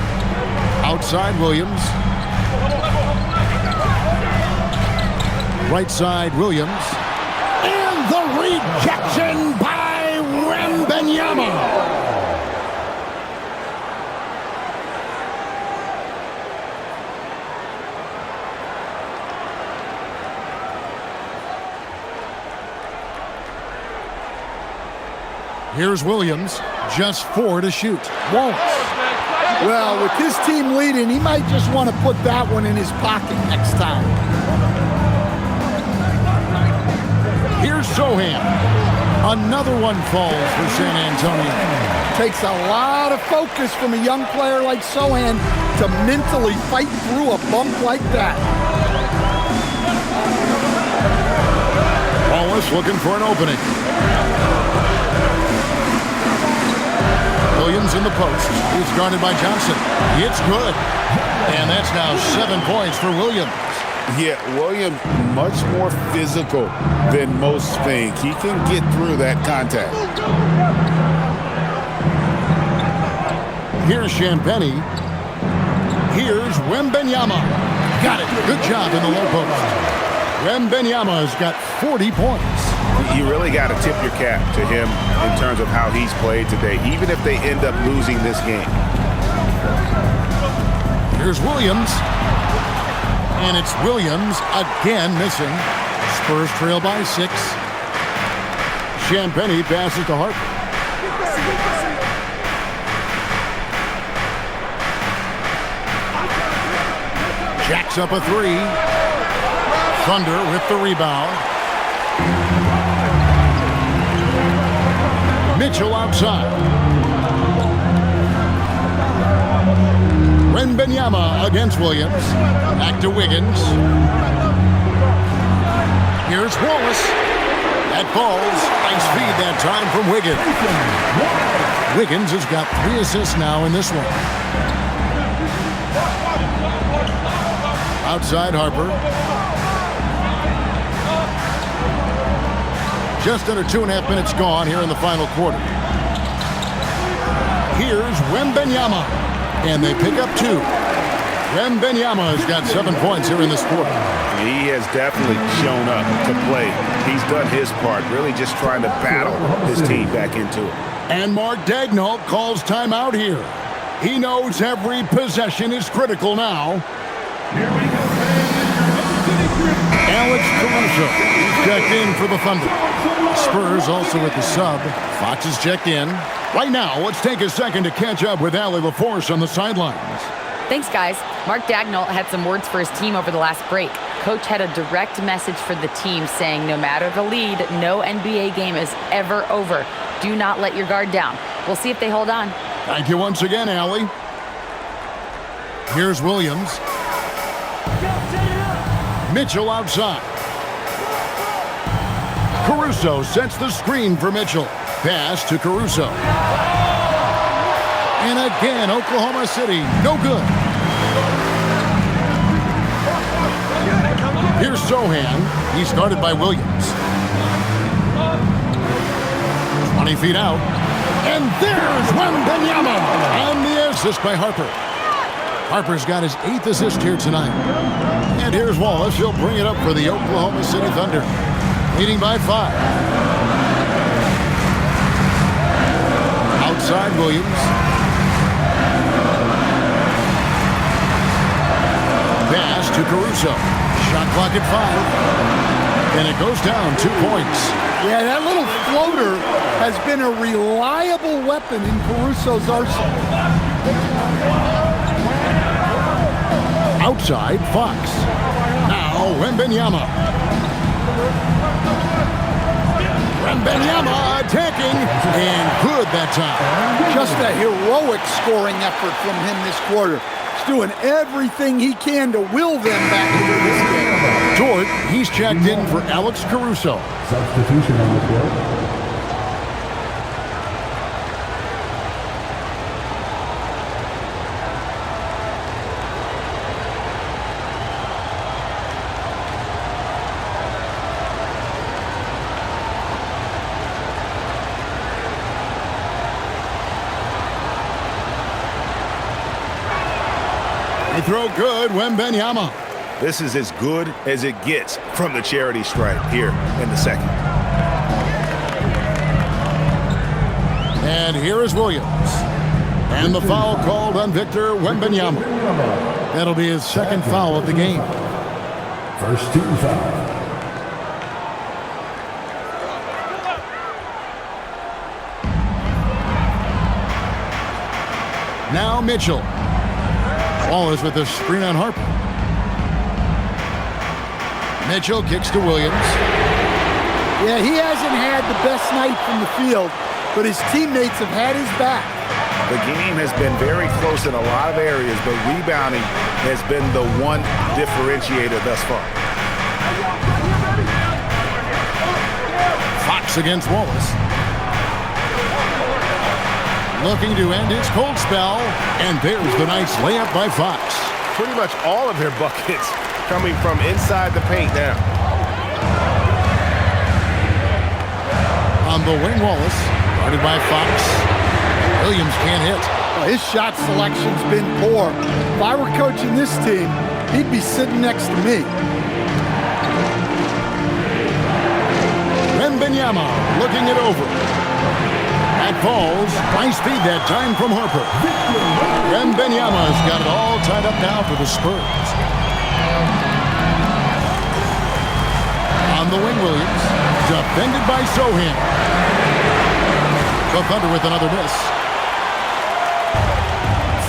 Outside Williams. Right side Williams. And the rejection by Wembanyama. Here's Williams, just 4 to shoot. Won't. Well, with his team leading, he might just want to put that one in his pocket next time. Here's Sohan. Another one falls for San Antonio. Takes a lot of focus from a young player like Sohan to mentally fight through a bump like that. Wallace looking for an opening. Williams in the post. He's guarded by Johnson. It's good. And that's now 7 points for Williams. Yeah, Williams much more physical than most think. He can get through that contact. Here's Champagnie. Here's Wembanyama. Got it. Good job in the low post. Wembanyama's got 40 points. You really got to tip your cap to him in terms of how he's played today, even if they end up losing this game. Here's Williams. And it's Williams again missing. Spurs trail by 6. Champagnie passes to Harper. Jacks up a 3. Thunder with the rebound. Mitchell outside. Wembanyama against Williams. Back to Wiggins. Here's Wallace. That falls. Nice feed that time from Wiggins. Wiggins has got 3 assists now in this one. Outside Harper. Just under 2.5 minutes gone here in the final quarter. Here's Wembanyama. And they pick up 2. Wembanyama has got 7 points here in this quarter. He has definitely shown up to play. He's done his part, really just trying to battle his team back into it. And Mark Daigneault calls timeout here. He knows every possession is critical now. Alex Caruso checked in for the Thunder. Spurs also with the sub. Fox is checked in. Right now, let's take a second to catch up with Allie LaForce on the sidelines. Thanks, guys. Mark Daigneault had some words for his team over the last break. Coach had a direct message for the team saying no matter the lead, no NBA game is ever over. Do not let your guard down. We'll see if they hold on. Thank you once again, Allie. Here's Williams. Mitchell outside. Caruso sets the screen for Mitchell. Pass to Caruso. And again, Oklahoma City, no good. Here's Sohan. He's guarded by Williams. 20 feet out. And there's Wembanyama. And the assist by Harper. Harper's got his 8th assist here tonight. And here's Wallace. He'll bring it up for the Oklahoma City Thunder. Leading by 5. Outside Williams. Pass to Caruso. Shot clock at 5. And it goes down 2 points. Yeah, that little floater has been a reliable weapon in Caruso's arsenal. Outside Fox. Now Wembanyama. Wembanyama attacking, and good that time. Just a heroic scoring effort from him this quarter. He's doing everything he can to will them back into this game. Dort, he's checked in for Alex Caruso. Substitution on the court. They throw good, Wembanyama. This is as good as it gets from the charity stripe here in the second. And here is Williams. And the foul called on Victor Wembanyama. That'll be his second foul of the game. First team foul. Now Mitchell. Wallace with the screen on Harper. Mitchell kicks to Williams. Yeah, he hasn't had the best night from the field, but his teammates have had his back. The game has been very close in a lot of areas, but rebounding has been the one differentiator thus far. Fox against Wallace. Looking to end his cold spell, and there's the nice layup by Fox. Pretty much all of their buckets coming from inside the paint now. On the wing, Wallace, guarded by Fox. Williams can't hit. Well, his shot selection's been poor. If I were coaching this team, he'd be sitting next to me. Wembanyama looking it over. That falls. High speed that time from Harper. Wembanyama's got it all tied up now for the Spurs. On the wing, Williams. Defended by Sohan. The Thunder with another miss.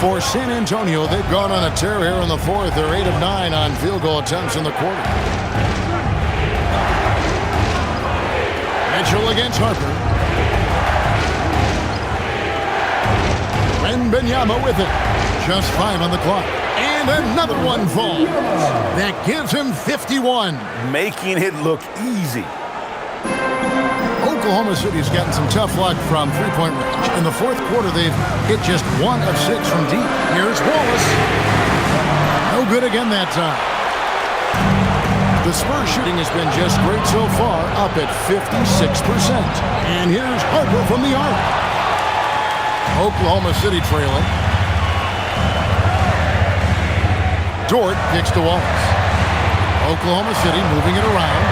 For San Antonio, they've gone on a tear here in the fourth. They're 8 of 9 on field goal attempts in the quarter. Mitchell against Harper. Wembanyama with it. Just 5 on the clock. And another one falls. That gives him 51. Making it look easy. Oklahoma City's gotten some tough luck from three-point range. In the fourth quarter, they've hit just 1 of 6 from deep. Here's Wallace. No good again that time. The Spurs shooting has been just great so far, up at 56%. And here's Harper from the arc. Oklahoma City trailing. Dort kicks to Wallace. Oklahoma City moving it around.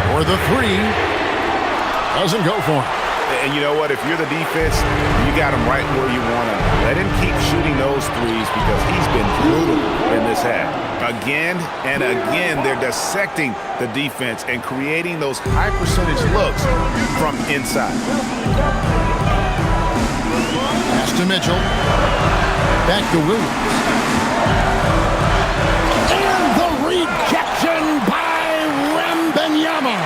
For the three. Doesn't go for him. And you know what? If you're the defense, you got him right where you want him. Let him keep shooting those threes because he's been brutal in this half. Again and again, they're dissecting the defense and creating those high percentage looks from inside. Pass to Mitchell. Back to Williams. And the rejection by Wembanyama.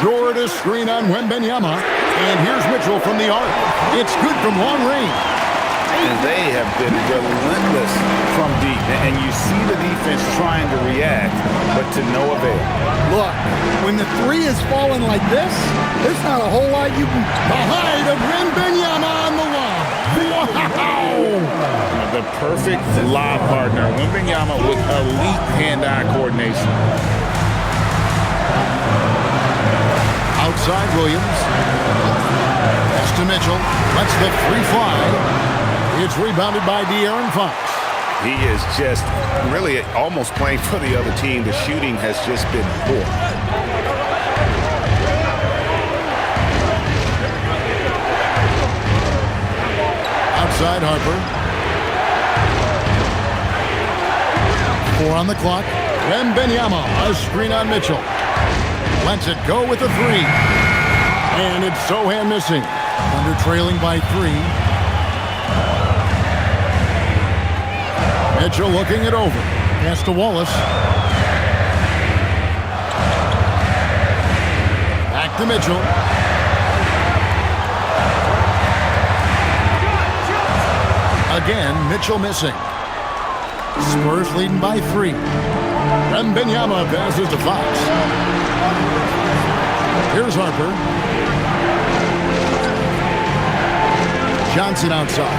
Jordan screen on Wembanyama. And here's Mitchell from the arc. It's good from long range. And they have been relentless from deep. And you see the defense trying to react, but to no avail. Look, when the three is falling like this, there's not a whole lot you can... The height of Wembanyama on the lob. Wow! The perfect lob partner. Wembanyama with elite hand-eye coordination. Outside Williams. Pass to Mitchell. Lets the three fly. It's rebounded by De'Aaron Fox. He is just really almost playing for the other team. The shooting has just been poor. Outside Harper. 4 on the clock. Wembanyama, a screen on Mitchell. Lets it go with the three. And it's Sohan missing. Under trailing by 3. Mitchell looking it over. Pass to Wallace. Back to Mitchell. A Again, Mitchell missing. Spurs leading by 3. Wembanyama passes to Fox. Here's Harper. Johnson outside.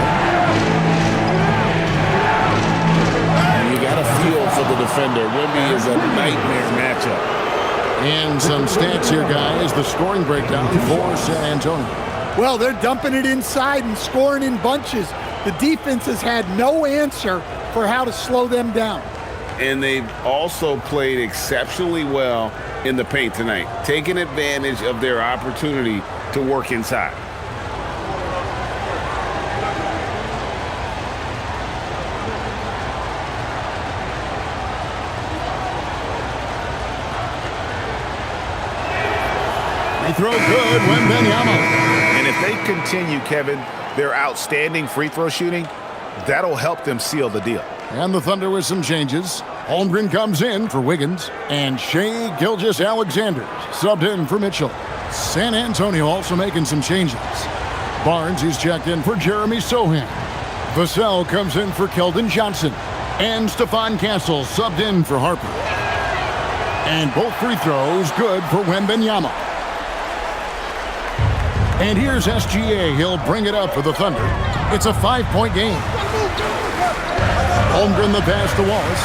You got a feel for the defender. Wemby is a nightmare matchup. And some stats here, guys. The scoring breakdown for San Antonio. Well, they're dumping it inside and scoring in bunches. The defense has had no answer for how to slow them down. And they've also played exceptionally well in the paint tonight, taking advantage of their opportunity to work inside. They throw good, Wembanyama. And if they continue, Kevin, their outstanding free throw shooting, that'll help them seal the deal. And the Thunder with some changes. Holmgren comes in for Wiggins. And Shai Gilgeous-Alexander subbed in for Mitchell. San Antonio also making some changes. Barnes is checked in for Jeremy Sohan. Vassell comes in for Keldon Johnson. And Stephon Castle subbed in for Harper. And both free throws good for Wembanyama. And here's SGA. He'll bring it up for the Thunder. It's a 5-point game. Holmgren the pass to Wallace.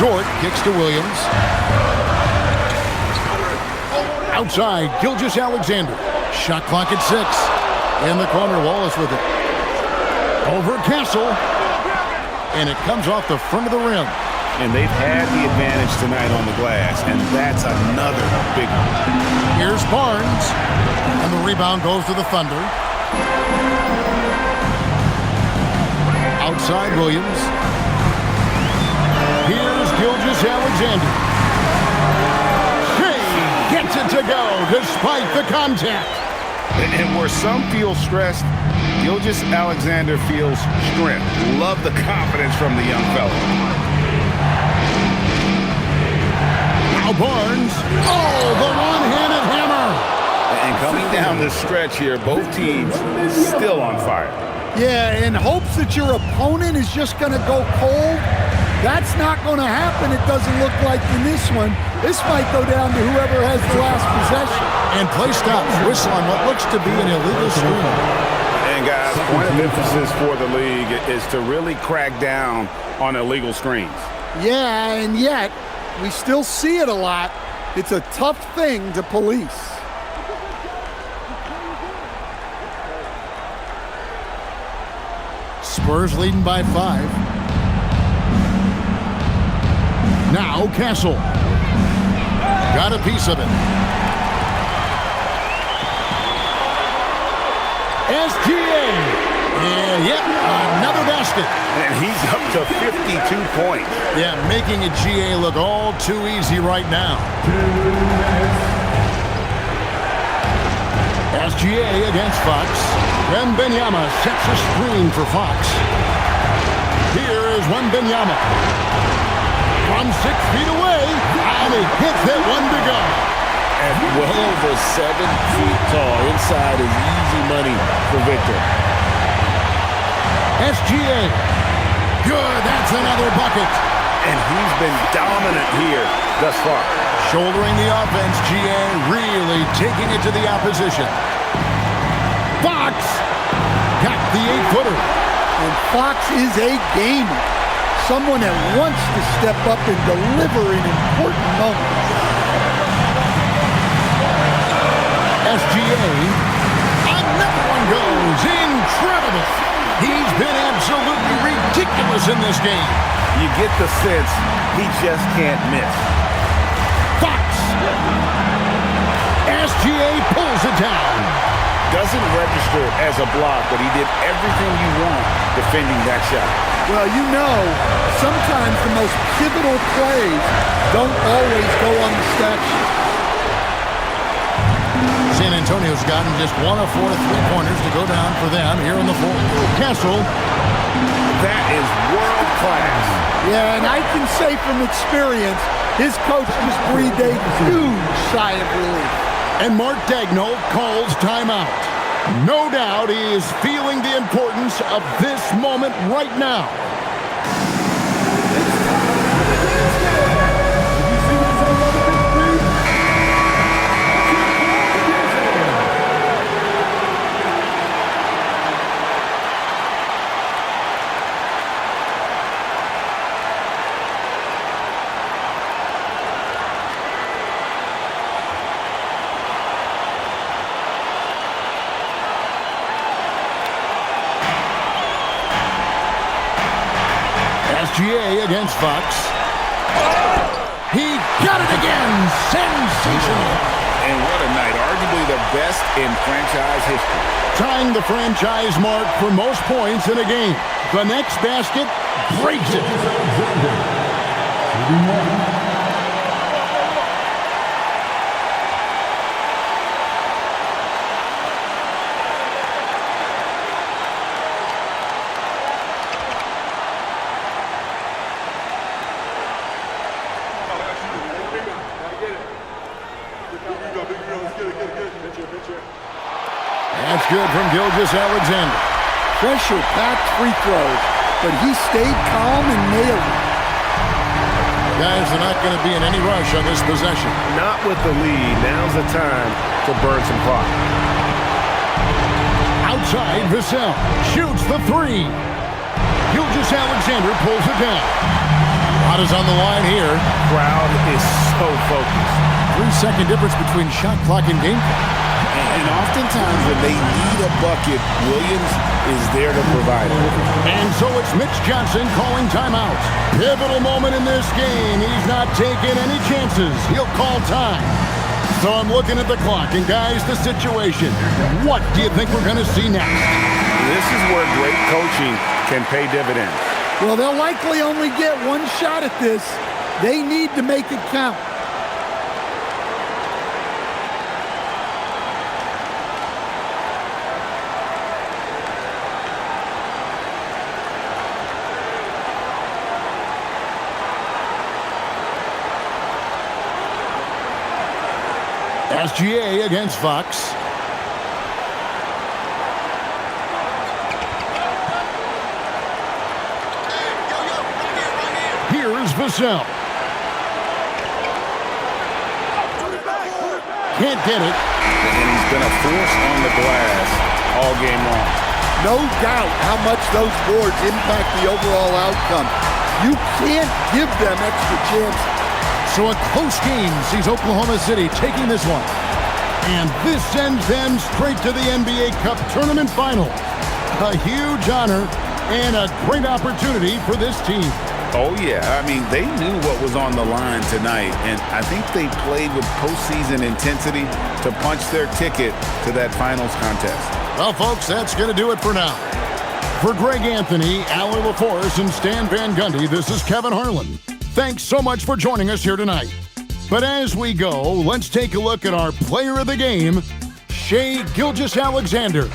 Dort kicks to Williams. Outside, Gilgeous-Alexander. Shot clock at 6. In the corner, Wallace with it. Over Castle. And it comes off the front of the rim. And they've had the advantage tonight on the glass, and that's another big one. Here's Barnes. And the rebound goes to the Thunder. Outside Williams. Here's Gilgeous-Alexander. Shai gets it to go despite the contact. And where some feel stressed, Gilgeous-Alexander feels strength. Love the confidence from the young fella. Now Barnes. Oh, the one-handed hammer. And coming down this stretch here, both teams still on fire. Yeah, in hopes that your opponent is just going to go cold. That's not going to happen, it doesn't look like in this one. This might go down to whoever has the last possession. And play stops. Whistle on what looks to be an illegal screen. And guys, point of emphasis for the league is to really crack down on illegal screens. Yeah, and yet, we still see it a lot. It's a tough thing to police. Spurs leading by 5. Now Castle. Got a piece of it. SGA. And yep, another basket. And he's up to 52 points. Yeah, making a GA look all too easy right now. SGA against Fox. Wembanyama sets a screen for Fox. Here is Wembanyama. From 6 feet away, and he hits that one to go. At well over 7 feet tall, inside is easy money for Victor. SGA. Good, that's another bucket. And he's been dominant here thus far. Shouldering the offense, GA really taking it to the opposition. Fox got the 8-footer. And Fox is a gamer. Someone that wants to step up and deliver in important moments. SGA. Another one goes. Incredible. He's been absolutely ridiculous in this game. You get the sense he just can't miss. Fox. SGA pulls it down. Doesn't register as a block, but he did everything you want defending that shot. Well, you know, sometimes the most pivotal plays don't always go on the stat sheet. San Antonio's gotten just 1 of 4 3-pointers to go down for them here in the fourth. Castle. That is world class. Yeah, and I can say from experience, his coach just breathed a huge sigh of relief. And Mark Daigneault calls timeout. No doubt he is feeling the importance of this moment right now. SGA against Fox. He got it again. Sensational. And what a night. Arguably the best in franchise history. Tying the franchise mark for most points in a game. The next basket breaks it. That's good from Gilgeous-Alexander. Pressure-packed free throws, but he stayed calm and nailed it. Guys are not going to be in any rush on this possession. Not with the lead. Now's the time to burn some clock. Outside, Vassell shoots the three. Gilgeous-Alexander pulls it down. Lot is on the line here. Crowd is so focused. 3-second difference between shot clock and game clock. And oftentimes when they need a bucket, Williams is there to provide it. And so it's Mitch Johnson calling timeout. Pivotal moment in this game. He's not taking any chances. He'll call time. So I'm looking at the clock, and guys, the situation. What do you think we're going to see next? This is where great coaching can pay dividends. Well, they'll likely only get one shot at this. They need to make it count. SGA against Fox. Here's Vassell. Can't get it. And he's been a force on the glass all game long. No doubt how much those boards impact the overall outcome. You can't give them extra chances. So a close game sees Oklahoma City taking this one. And this sends them straight to the NBA Cup Tournament Final. A huge honor and a great opportunity for this team. Oh, yeah. I mean, they knew what was on the line tonight, and I think they played with postseason intensity to punch their ticket to that finals contest. Well, folks, that's going to do it for now. For Greg Anthony, Allie LaForce, and Stan Van Gundy, this is Kevin Harlan. Thanks so much for joining us here tonight. But as we go, let's take a look at our player of the game, Shai Gilgeous-Alexander.